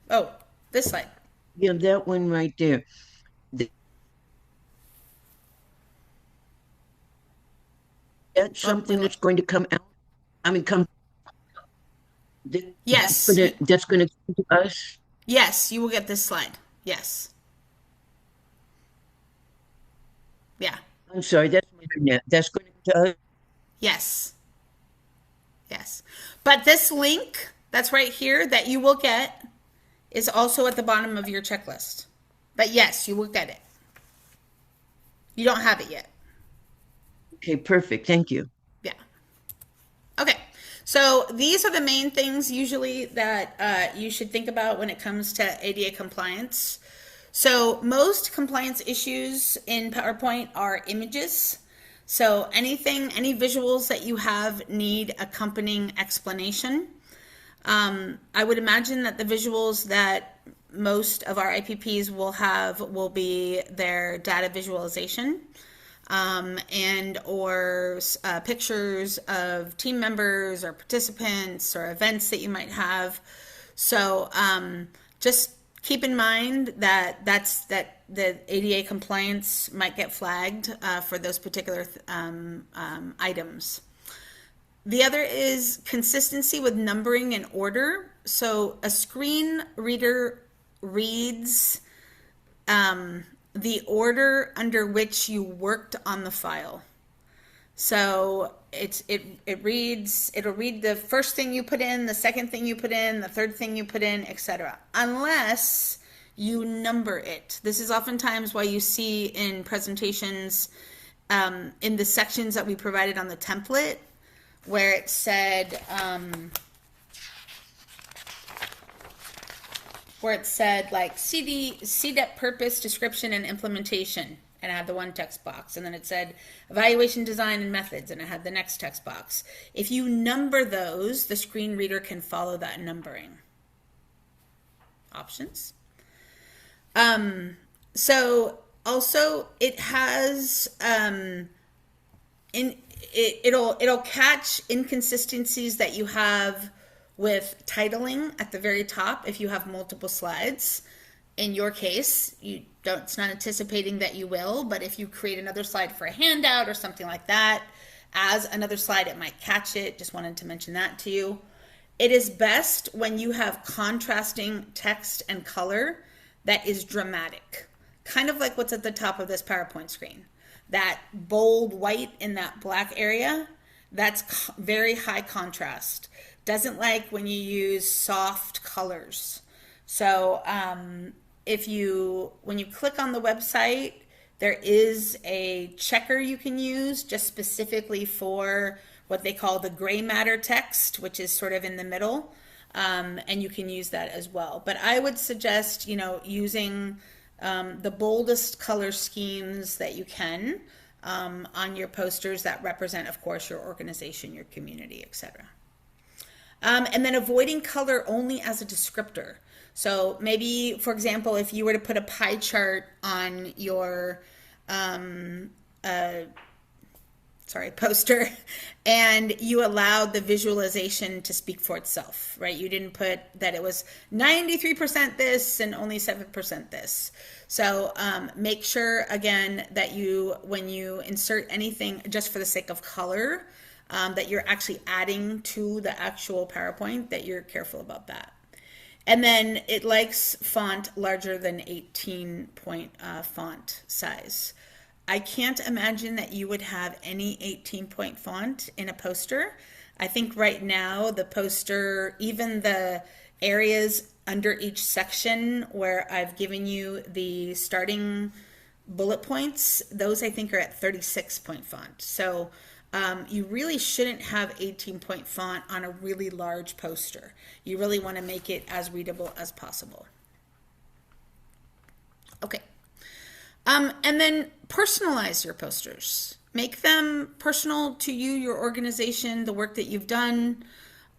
[SPEAKER 2] Oh, this slide.
[SPEAKER 3] Yeah, that one right there. That's something that's going to come out. I mean, come.
[SPEAKER 2] Yes.
[SPEAKER 3] That's going to come to us.
[SPEAKER 2] Yes, you will get this slide. Yes. Yeah.
[SPEAKER 3] I'm sorry, that's my internet. That's going to come to us.
[SPEAKER 2] Yes. Yes. But this link that's right here that you will get is also at the bottom of your checklist. But yes, you will get it. You don't have it yet.
[SPEAKER 3] Okay, perfect. Thank you.
[SPEAKER 2] Yeah. Okay. So these are the main things usually that you should think about when it comes to ADA compliance. So most compliance issues in PowerPoint are images. So any visuals that you have need accompanying explanation. I would imagine that the visuals that most of our IPPs will have will be their data visualization, and or pictures of team members or participants or events that you might have. So just keep in mind that the ADA compliance might get flagged for those particular items. The other is consistency with numbering and order. So a screen reader reads the order under which you worked on the file. So it'll read the first thing you put in, the second thing you put in, the third thing you put in, etc. Unless you number it. This is oftentimes why you see in presentations in the sections that we provided on the template where it said like CDEP purpose, description, and implementation, and I had the one text box, and then it said evaluation, design, and methods, and I had the next text box. If you number those, the screen reader can follow that numbering. Options. So also it has it'll catch inconsistencies that you have with titling at the very top if you have multiple slides. In your case, it's not anticipating that you will, but if you create another slide for a handout or something like that, as another slide, it might catch it. Just wanted to mention that to you. It is best when you have contrasting text and color that is dramatic, kind of like what's at the top of this PowerPoint screen. That bold white in that black area, that's very high contrast. Doesn't like when you use soft colors. So when you click on the website, there is a checker you can use just specifically for what they call the gray matter text, which is sort of in the middle. And you can use that as well. But I would suggest, using the boldest color schemes that you can on your posters that represent, of course, your organization, your community, etc. And then avoiding color only as a descriptor. So maybe, for example, if you were to put a pie chart on your poster and you allowed the visualization to speak for itself, right? You didn't put that it was 93% this and only 7% this. So make sure, again, that when you insert anything just for the sake of color, that you're actually adding to the actual PowerPoint, that you're careful about that. And then it likes font larger than 18-point font size. I can't imagine that you would have any 18-point font in a poster. I think right now the poster, even the areas under each section where I've given you the starting bullet points, those I think are at 36-point font. So you really shouldn't have 18-point font on a really large poster. You really want to make it as readable as possible. Okay. And then personalize your posters. Make them personal to you, your organization, the work that you've done.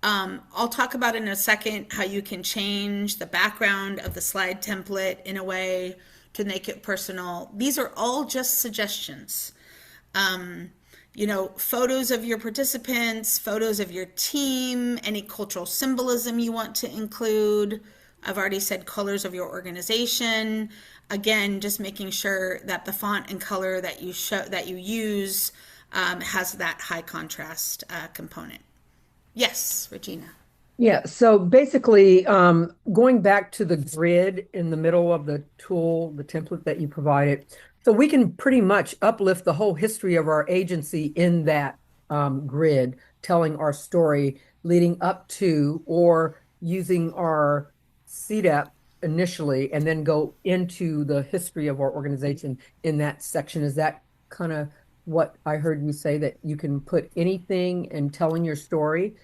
[SPEAKER 2] I'll talk about in a second how you can change the background of the slide template in a way to make it personal. These are all just suggestions. Photos of your participants, photos of your team, any cultural symbolism you want to include. I've already said colors of your organization. Again, just making sure that the font and color that you use has that high contrast component. Yes, Regina.
[SPEAKER 4] Yeah, so basically, going back to the grid in the middle of the tool, the template that you provided, so we can pretty much uplift the whole history of our agency in that grid, telling our story leading up to or using our CDEP initially, and then go into the history of our organization in that section. Is that kind of what I heard you say, that you can put anything and telling your story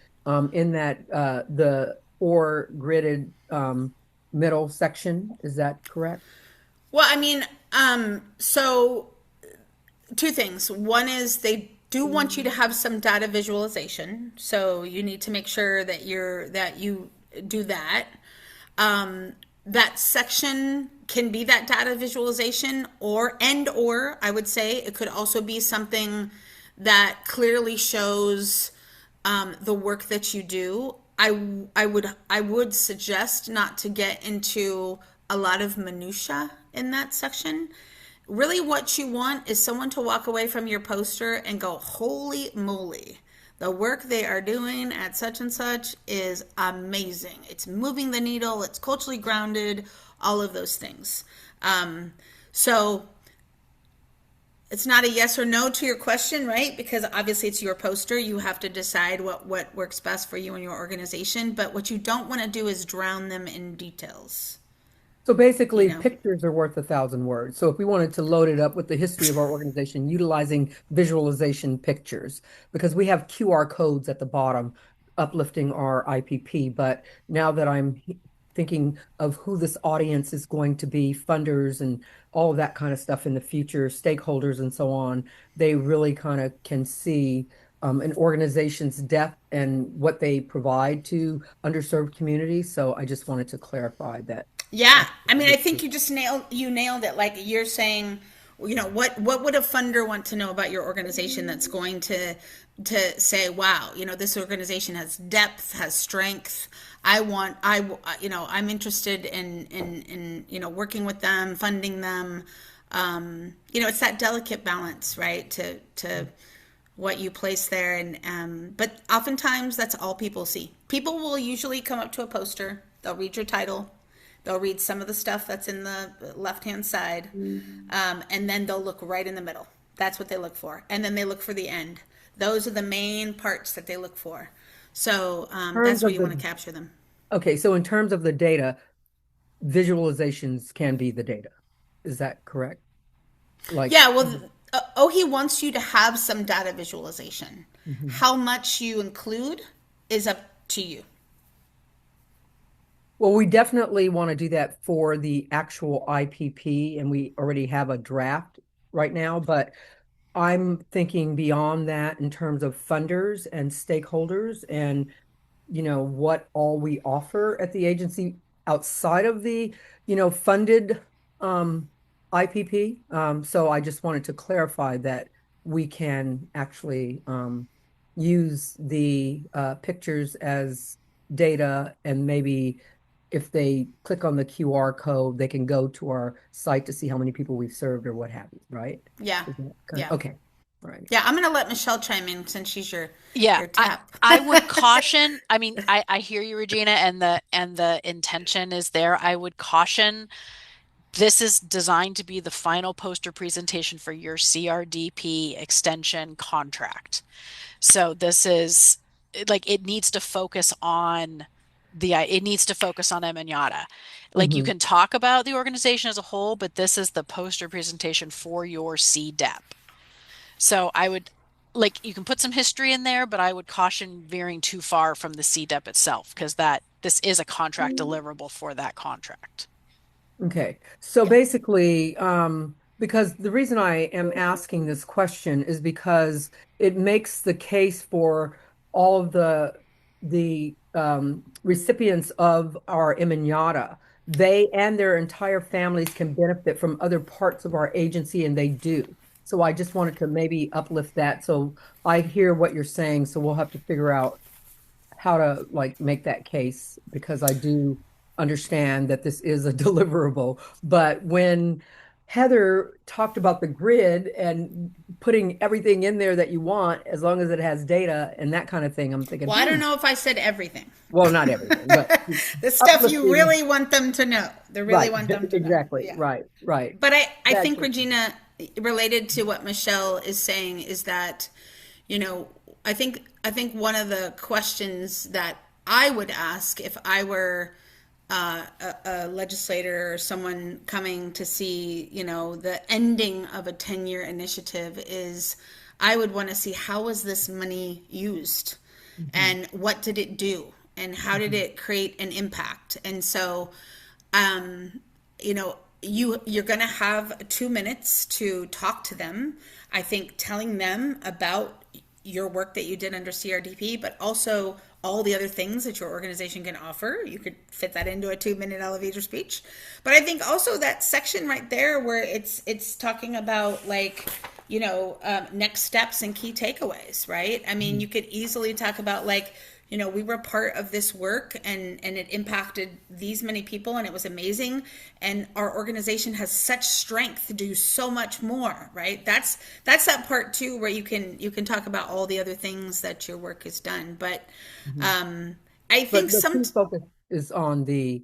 [SPEAKER 4] in that the four gridded middle section? Is that correct?
[SPEAKER 2] Well, I mean, so two things. One is they do want you to have some data visualization, so you need to make sure that you do that. That section can be that data visualization, or I would say it could also be something that clearly shows the work that you do. I would suggest not to get into a lot of minutia in that section. Really, what you want is someone to walk away from your poster and go, "Holy moly, the work they are doing at such and such is amazing. It's moving the needle, it's culturally grounded, all of those things." So it's not a yes or no to your question, right? Because obviously it's your poster. You have to decide what works best for you and your organization. But what you don't want to do is drown them in details,
[SPEAKER 4] So
[SPEAKER 2] you
[SPEAKER 4] basically,
[SPEAKER 2] know?
[SPEAKER 4] pictures are worth 1,000 words. So if we wanted to load it up with the history of our organization, utilizing visualization pictures, because we have QR codes at the bottom uplifting our IPP. But now that I'm thinking of who this audience is going to be, funders and all of that kind of stuff in the future, stakeholders and so on, they really kind of can see an organization's depth and what they provide to underserved communities. So I just wanted to clarify that.
[SPEAKER 2] Yeah, I mean, I think you nailed it. Like you're saying, what would a funder want to know about your organization that's going to say, wow, this organization has depth, has strength. I'm interested in working with them, funding them. It's that delicate balance, right? To what you place there, and but oftentimes that's all people see. People will usually come up to a poster, they'll read your title, they'll read some of the stuff that's in the left hand side, and then they'll look right in the middle. That's what they look for, and then they look for the end. Those are the main parts that they look for. So
[SPEAKER 4] Terms
[SPEAKER 2] that's where
[SPEAKER 4] of
[SPEAKER 2] you want to
[SPEAKER 4] the
[SPEAKER 2] capture them.
[SPEAKER 4] Okay, so in terms of the data, visualizations can be the data. Is that correct? Like,
[SPEAKER 2] Yeah, well, he wants you to have some data visualization.
[SPEAKER 4] mhm.
[SPEAKER 2] How much you include is up to you.
[SPEAKER 4] Well, we definitely want to do that for the actual IPP, and we already have a draft right now, but I'm thinking beyond that in terms of funders and stakeholders and what all we offer at the agency outside of the funded um IPP. So I just wanted to clarify that we can actually use the pictures as data, and maybe if they click on the QR code they can go to our site to see how many people we've served or what have you, right?
[SPEAKER 2] Yeah,
[SPEAKER 4] Is that kind of
[SPEAKER 2] yeah,
[SPEAKER 4] okay? Right.
[SPEAKER 2] yeah. I'm gonna let Michelle chime in since she's your
[SPEAKER 5] Yeah,
[SPEAKER 2] your tap.
[SPEAKER 5] I would caution, I mean, I hear you, Regina, and the intention is there. I would caution this is designed to be the final poster presentation for your CRDP extension contract. So this is like it needs to focus on it needs to focus on Emanata. Like you
[SPEAKER 4] Mhm.
[SPEAKER 5] can talk about the organization as a whole, but this is the poster presentation for your CDEP. So I would like you can put some history in there, but I would caution veering too far from the CDEP itself because that this is a contract deliverable for that contract.
[SPEAKER 4] Okay, so
[SPEAKER 2] Yeah,
[SPEAKER 4] basically, because the reason I am asking this question is because it makes the case for all of the recipients of our Imagnata. They and their entire families can benefit from other parts of our agency, and they do. So I just wanted to maybe uplift that. So I hear what you're saying, so we'll have to figure out how to like make that case, because I do understand that this is a deliverable. But when Heather talked about the grid and putting everything in there that you want, as long as it has data and that kind of thing, I'm thinking,
[SPEAKER 2] well, I don't know if I said everything.
[SPEAKER 4] well, not everything, but
[SPEAKER 2] The stuff you
[SPEAKER 4] uplifting,
[SPEAKER 2] really want them to know. They really
[SPEAKER 4] right,
[SPEAKER 2] want them to know.
[SPEAKER 4] exactly,
[SPEAKER 2] Yeah.
[SPEAKER 4] right, right.
[SPEAKER 2] But I
[SPEAKER 4] That's
[SPEAKER 2] think, Regina, related to what Michelle is saying, is that, you know, I think one of the questions that I would ask if I were a legislator or someone coming to see, the ending of a 10-year initiative is I would want to see how was this money used
[SPEAKER 4] mhm,
[SPEAKER 2] and what did it do and how did
[SPEAKER 4] mhm,
[SPEAKER 2] it create an impact. And so, um, you know, you're going to have 2 minutes to talk to them. I think telling them about your work that you did under CRDP, but also all the other things that your organization can offer. You could fit that into a 2-minute elevator speech. But I think also that section right there where it's talking about like, next steps and key takeaways, right? I mean, you could easily talk about like, we were part of this work and it impacted these many people and it was amazing. And our organization has such strength to do so much more, right? That's that part too, where you can talk about all the other things that your work has done. But I
[SPEAKER 4] But
[SPEAKER 2] think
[SPEAKER 4] the key focus is on the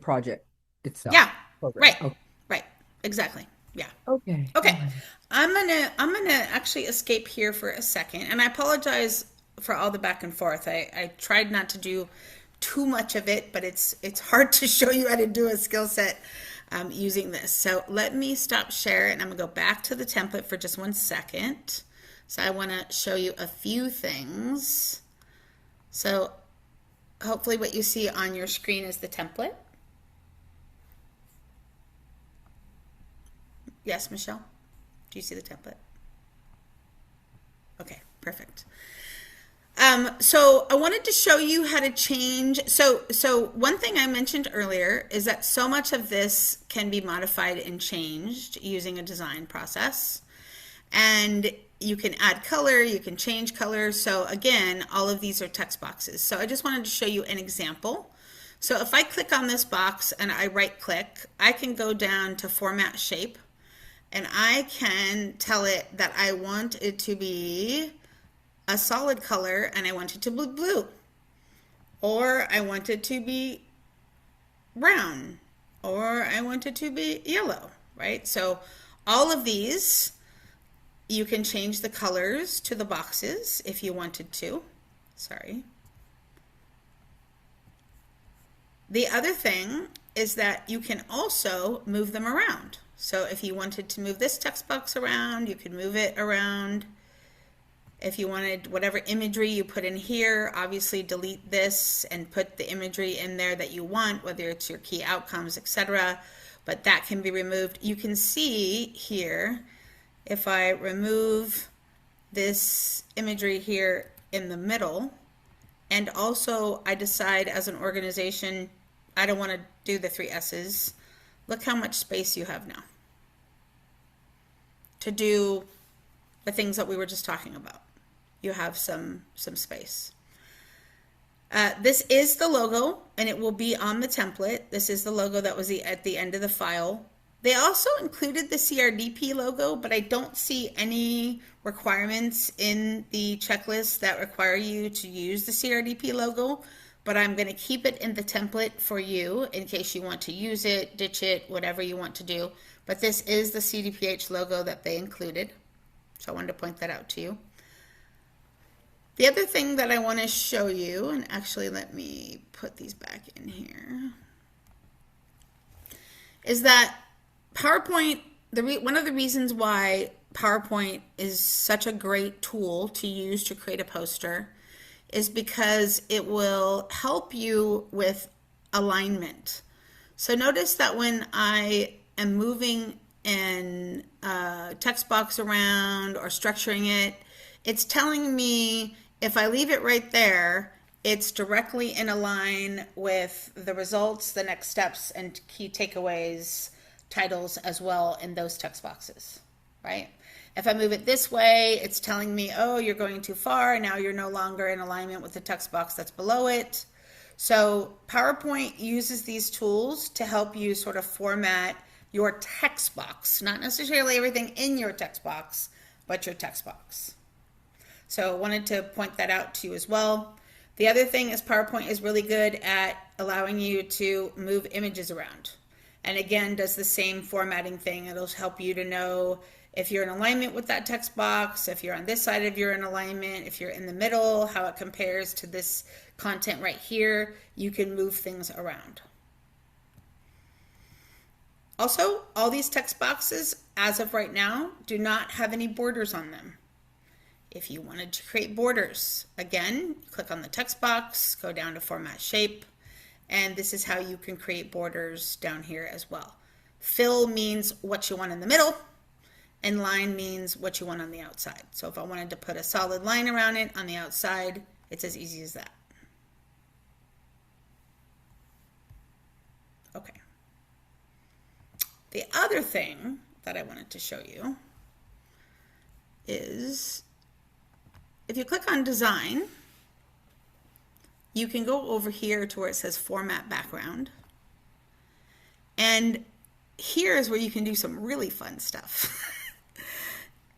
[SPEAKER 4] project itself.
[SPEAKER 2] yeah,
[SPEAKER 4] Program.
[SPEAKER 2] right,
[SPEAKER 4] Okay.
[SPEAKER 2] right, exactly. Yeah.
[SPEAKER 4] Okay.
[SPEAKER 2] Okay.
[SPEAKER 4] All right.
[SPEAKER 2] I'm gonna actually escape here for a second, and I apologize for all the back and forth. I tried not to do too much of it, but it's hard to show you how to do a skill set using this. So let me stop share, and I'm gonna go back to the template for just 1 second. So I want to show you a few things. So hopefully what you see on your screen is the template. Yes, Michelle? Do you see the template? Okay, perfect. So I wanted to show you how to change. So one thing I mentioned earlier is that so much of this can be modified and changed using a design process. And you can add color, you can change color. So again, all of these are text boxes. So I just wanted to show you an example. So if I click on this box and I right click, I can go down to format shape and I can tell it that I want it to be a solid color and I want it to be blue, or I want it to be brown, or I want it to be yellow, right? So all of these, you can change the colors to the boxes if you wanted to. Sorry. The other thing is that you can also move them around. So if you wanted to move this text box around, you could move it around. If you wanted whatever imagery you put in here, obviously delete this and put the imagery in there that you want, whether it's your key outcomes, etc. But that can be removed. You can see here, if I remove this imagery here in the middle, and also I decide as an organization, I don't want to do the 3 S's, look how much space you have now to do the things that we were just talking about. You have some space. This is the logo, and it will be on the template. This is the logo that was at the end of the file. They also included the CRDP logo, but I don't see any requirements in the checklist that require you to use the CRDP logo, but I'm going to keep it in the template for you in case you want to use it, ditch it, whatever you want to do. But this is the CDPH logo that they included. So I wanted to point that out to you. The other thing that I want to show you, and actually let me put these back in here, is that PowerPoint, one of the reasons why PowerPoint is such a great tool to use to create a poster is because it will help you with alignment. So notice that when I am moving an text box around or structuring it, it's telling me if I leave it right there, it's directly in a line with the results, the next steps, and key takeaways, titles as well in those text boxes, right? If I move it this way, it's telling me, oh, you're going too far. Now you're no longer in alignment with the text box that's below it. So PowerPoint uses these tools to help you sort of format your text box, not necessarily everything in your text box, but your text box. So I wanted to point that out to you as well. The other thing is PowerPoint is really good at allowing you to move images around. And again, does the same formatting thing. It'll help you to know if you're in alignment with that text box, if you're on this side of you're in alignment, if you're in the middle, how it compares to this content right here. You can move things around. Also, all these text boxes, as of right now, do not have any borders on them. If you wanted to create borders, again, click on the text box, go down to Format Shape, And this is how you can create borders down here as well. Fill means what you want in the middle, and line means what you want on the outside. So if I wanted to put a solid line around it on the outside, it's as easy as that. Okay. The other thing that I wanted to show you is if you click on design, you can go over here to where it says format background. And here is where you can do some really fun stuff.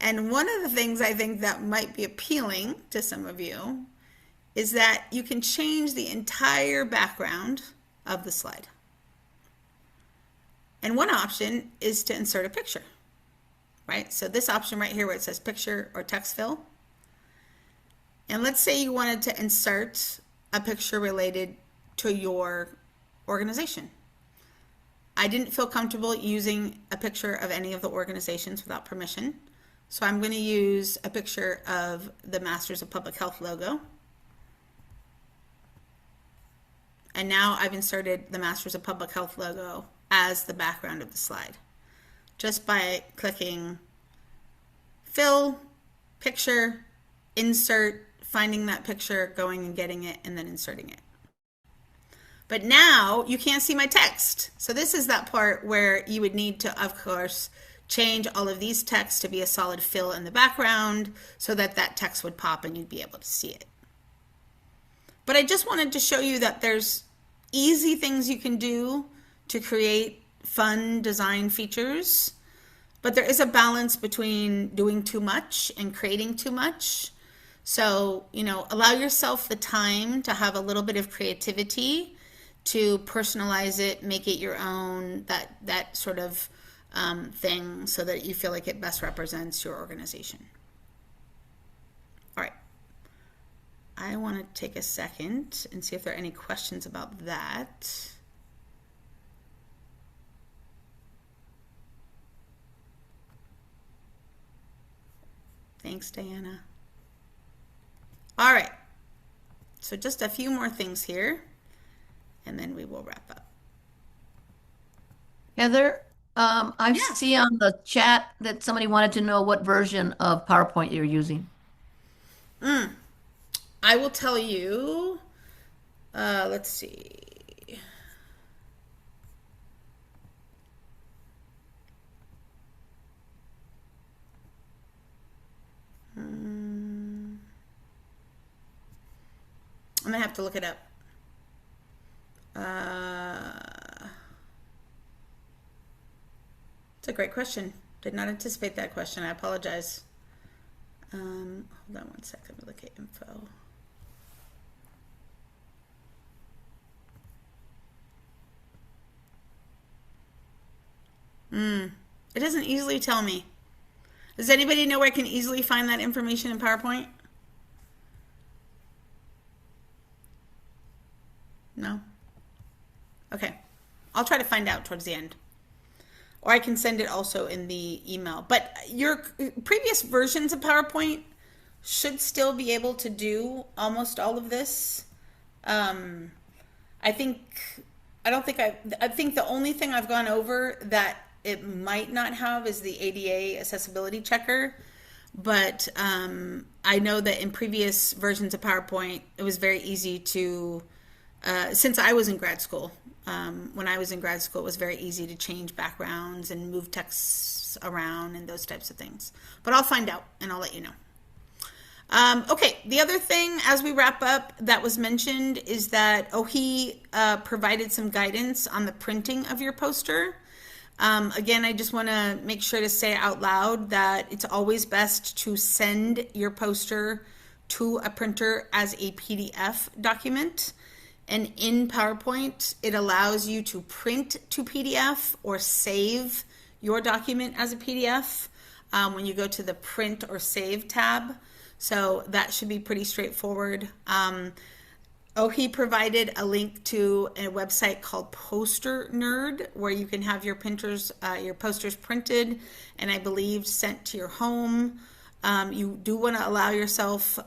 [SPEAKER 2] And one of the things I think that might be appealing to some of you is that you can change the entire background of the slide. And one option is to insert a picture, right? So this option right here where it says picture or text fill. And let's say you wanted to insert a picture related to your organization. I didn't feel comfortable using a picture of any of the organizations without permission. So I'm going to use a picture of the Masters of Public Health logo. And now I've inserted the Masters of Public Health logo as the background of the slide, just by clicking fill, picture, insert, finding that picture, going and getting it, and then inserting it. But now you can't see my text. So this is that part where you would need to, of course, change all of these texts to be a solid fill in the background so that that text would pop and you'd be able to see it. But I just wanted to show you that there's easy things you can do to create fun design features, but there is a balance between doing too much and creating too much. So, allow yourself the time to have a little bit of creativity, to personalize it, make it your own, that sort of thing, so that you feel like it best represents your organization. All right. I want to take a second and see if there are any questions about that. Thanks, Diana. All right. So just a few more things here, and then we will wrap up.
[SPEAKER 6] Heather, I see on the chat that somebody wanted to know what version of PowerPoint you're using.
[SPEAKER 2] I will tell you, let's see. I'm gonna have to look it up. It's a great question. Did not anticipate that question. I apologize. Hold on one second. Let me look at info. It doesn't easily tell me. Does anybody know where I can easily find that information in PowerPoint? No? Okay. I'll try to find out towards the end. Or I can send it also in the email. But your previous versions of PowerPoint should still be able to do almost all of this. I think the only thing I've gone over that it might not have is the ADA accessibility checker. But I know that in previous versions of PowerPoint, it was very easy to, since I was in grad school, when I was in grad school, it was very easy to change backgrounds and move texts around and those types of things. But I'll find out and I'll let you know. Okay, the other thing as we wrap up that was mentioned is that OHI provided some guidance on the printing of your poster. Again, I just want to make sure to say out loud that it's always best to send your poster to a printer as a PDF document. And in PowerPoint, it allows you to print to PDF or save your document as a PDF when you go to the print or save tab. So that should be pretty straightforward. OHI provided a link to a website called Poster Nerd, where you can have your posters printed and I believe sent to your home. You do want to allow yourself,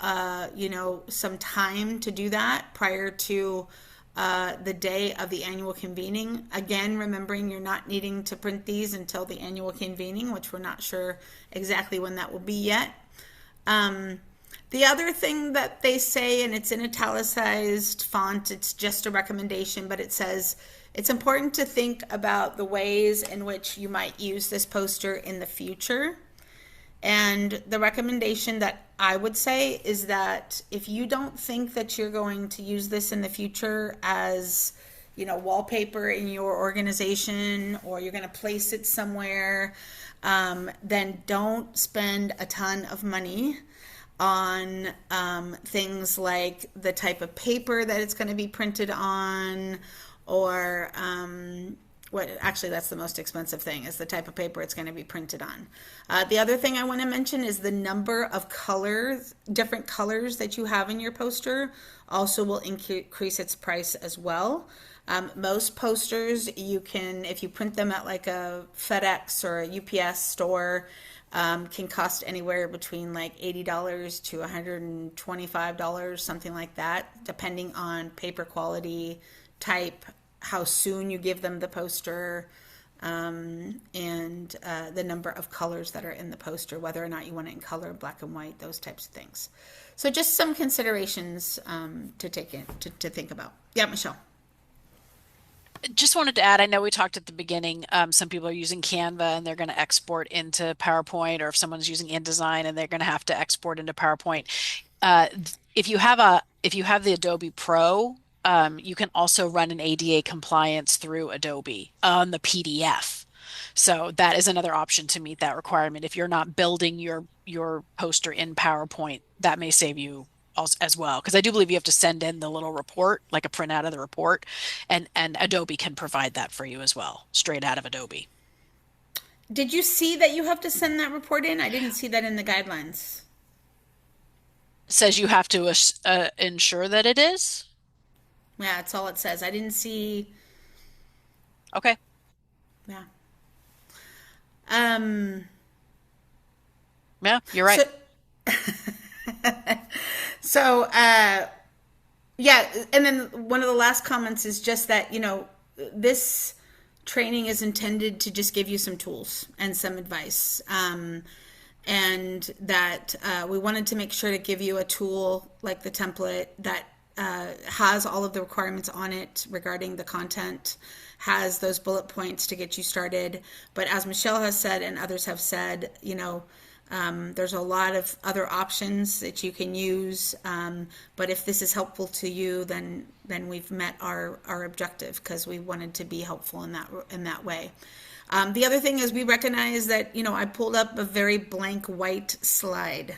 [SPEAKER 2] some time to do that prior to the day of the annual convening. Again, remembering you're not needing to print these until the annual convening, which we're not sure exactly when that will be yet. The other thing that they say, and it's in italicized font, it's just a recommendation, but it says it's important to think about the ways in which you might use this poster in the future. And the recommendation that I would say is that if you don't think that you're going to use this in the future as, wallpaper in your organization, or you're going to place it somewhere, then don't spend a ton of money on things like the type of paper that it's going to be printed on, or that's the most expensive thing, is the type of paper it's going to be printed on. The other thing I want to mention is the number of colors, different colors that you have in your poster also will increase its price as well. Most posters, you can, if you print them at like a FedEx or a UPS store, can cost anywhere between like $80 to $125, something like that, depending on paper quality, type, how soon you give them the poster, and the number of colors that are in the poster, whether or not you want it in color, black and white, those types of things. So just some considerations to take in, to think about. Yeah, Michelle.
[SPEAKER 5] Just wanted to add, I know we talked at the beginning, some people are using Canva and they're going to export into PowerPoint, or if someone's using InDesign and they're going to have to export into PowerPoint. If you have the Adobe Pro, you can also run an ADA compliance through Adobe on the PDF. So that is another option to meet that requirement. If you're not building your poster in PowerPoint, that may save you as well. Because I do believe you have to send in the little report, like a printout of the report, and Adobe can provide that for you as well, straight out of Adobe.
[SPEAKER 2] Did you see that you have to send that report in? I didn't see that in the guidelines.
[SPEAKER 5] Says you have to ensure that it is.
[SPEAKER 2] Yeah, that's all it says. I didn't see.
[SPEAKER 5] Okay.
[SPEAKER 2] Yeah.
[SPEAKER 5] Yeah, you're right.
[SPEAKER 2] So, yeah, and then one of the last comments is just that, this training is intended to just give you some tools and some advice. And that we wanted to make sure to give you a tool like the template that has all of the requirements on it regarding the content, has those bullet points to get you started. But as Michelle has said and others have said, there's a lot of other options that you can use. But if this is helpful to you, then we've met our objective, because we wanted to be helpful in that way. The other thing is, we recognize that, I pulled up a very blank white slide,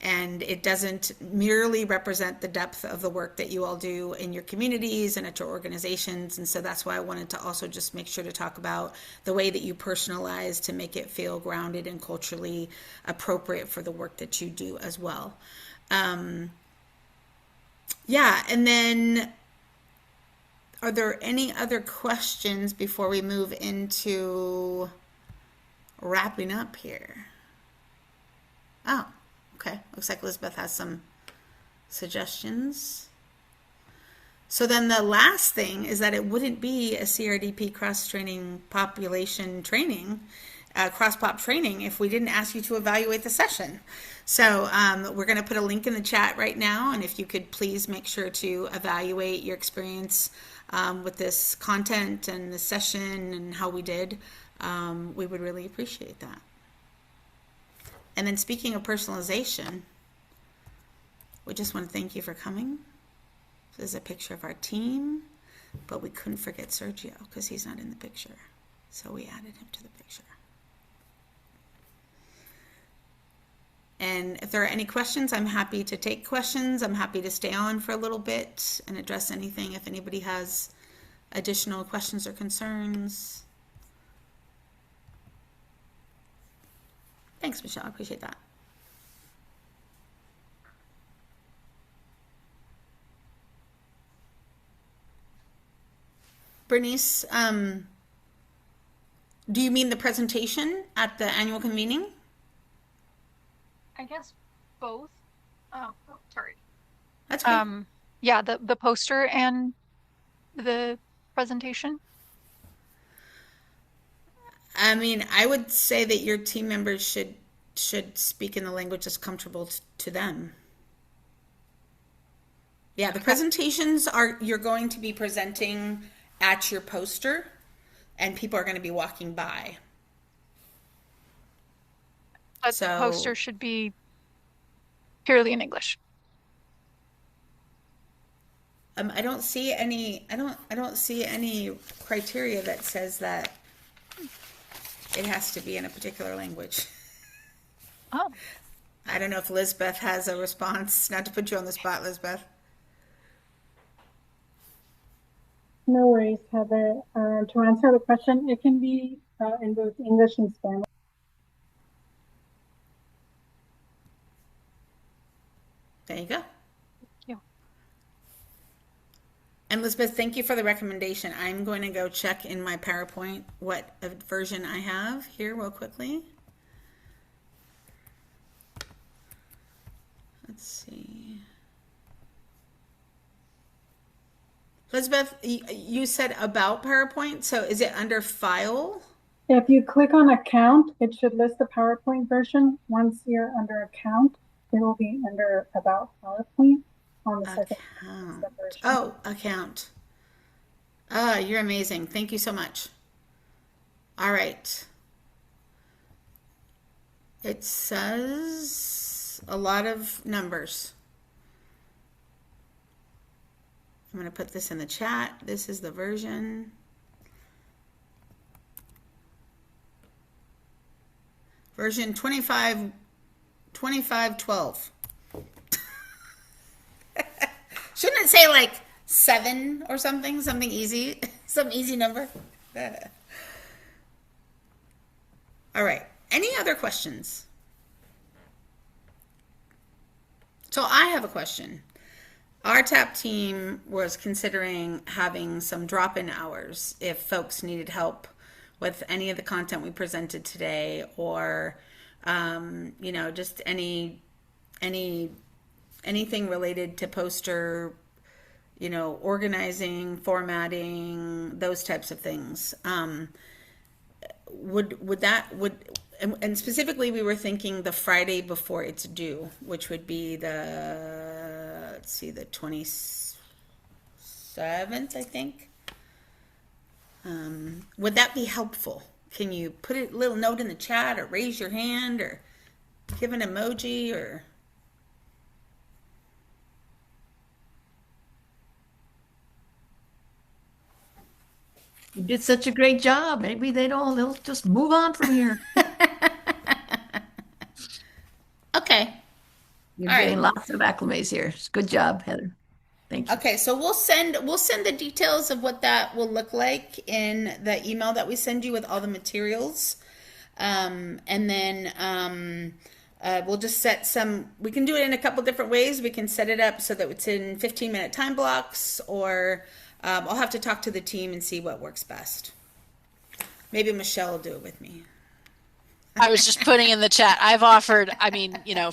[SPEAKER 2] and it doesn't merely represent the depth of the work that you all do in your communities and at your organizations. And so that's why I wanted to also just make sure to talk about the way that you personalize to make it feel grounded and culturally appropriate for the work that you do as well. Yeah, and then are there any other questions before we move into wrapping up here? Oh, okay. Looks like Elizabeth has some suggestions. So then the last thing is that it wouldn't be a CRDP cross-training population training, cross-pop training, if we didn't ask you to evaluate the session. So we're going to put a link in the chat right now, and if you could please make sure to evaluate your experience with this content and the session and how we did, we would really appreciate that. And then, speaking of personalization, we just want to thank you for coming. This is a picture of our team, but we couldn't forget Sergio because he's not in the picture. So we added him to the picture. And if there are any questions, I'm happy to take questions. I'm happy to stay on for a little bit and address anything if anybody has additional questions or concerns. Thanks, Michelle. I appreciate that. Bernice, do you mean the presentation at the annual convening?
[SPEAKER 7] I guess both. Oh, sorry.
[SPEAKER 2] That's good.
[SPEAKER 7] Yeah, the poster and the presentation?
[SPEAKER 2] I mean, I would say that your team members should speak in the language that's comfortable to them. Yeah, the presentations are, you're going to be presenting at your poster, and people are going to be walking by.
[SPEAKER 7] But the poster should be purely in English.
[SPEAKER 2] I don't see any. I don't see any criteria that says that it has to be in a particular language.
[SPEAKER 7] Oh,
[SPEAKER 2] I don't know if Lisbeth has a response. Not to put you on the spot, Lisbeth.
[SPEAKER 8] No worries, Heather. To answer the question, it can be in both English and Spanish.
[SPEAKER 2] There you go.
[SPEAKER 7] thank you.
[SPEAKER 2] And Lisbeth, thank you for the recommendation. I'm going to go check in my PowerPoint what version I have here real quickly. Let's see. Elizabeth, you said about PowerPoint, so is it under File?
[SPEAKER 8] If you click on Account, it should list the PowerPoint version. Once you're under Account, it will be under About PowerPoint on the second version.
[SPEAKER 2] Oh, Account. Ah, you're amazing. Thank you so much. All right. It says a lot of numbers. I'm going to put this in the chat. This is the version. Version 2512. Shouldn't it say like 7 or something? Something easy? Some easy number? All right. Any other questions? So I have a question. Our TAP team was considering having some drop-in hours if folks needed help with any of the content we presented today, or just anything related to poster, organizing, formatting, those types of things. And specifically we were thinking the Friday before it's due, which would be the 27th, I think. Would that be helpful? Can you put a little note in the chat, or raise your hand, or give an emoji, or...
[SPEAKER 6] You did such a great job. Maybe they'll just move on from here.
[SPEAKER 2] Okay.
[SPEAKER 6] You're
[SPEAKER 2] All
[SPEAKER 6] getting
[SPEAKER 2] right.
[SPEAKER 6] lots of acclimates here. Good job, Heather. Thank you.
[SPEAKER 2] Okay, so we'll send the details of what that will look like in the email that we send you with all the materials. And then we'll just set some, we can do it in a couple different ways. We can set it up so that it's in 15-minute time blocks, or I'll have to talk to the team and see what works best. Maybe Michelle will do it with me.
[SPEAKER 5] I was just putting in the chat. I've offered, for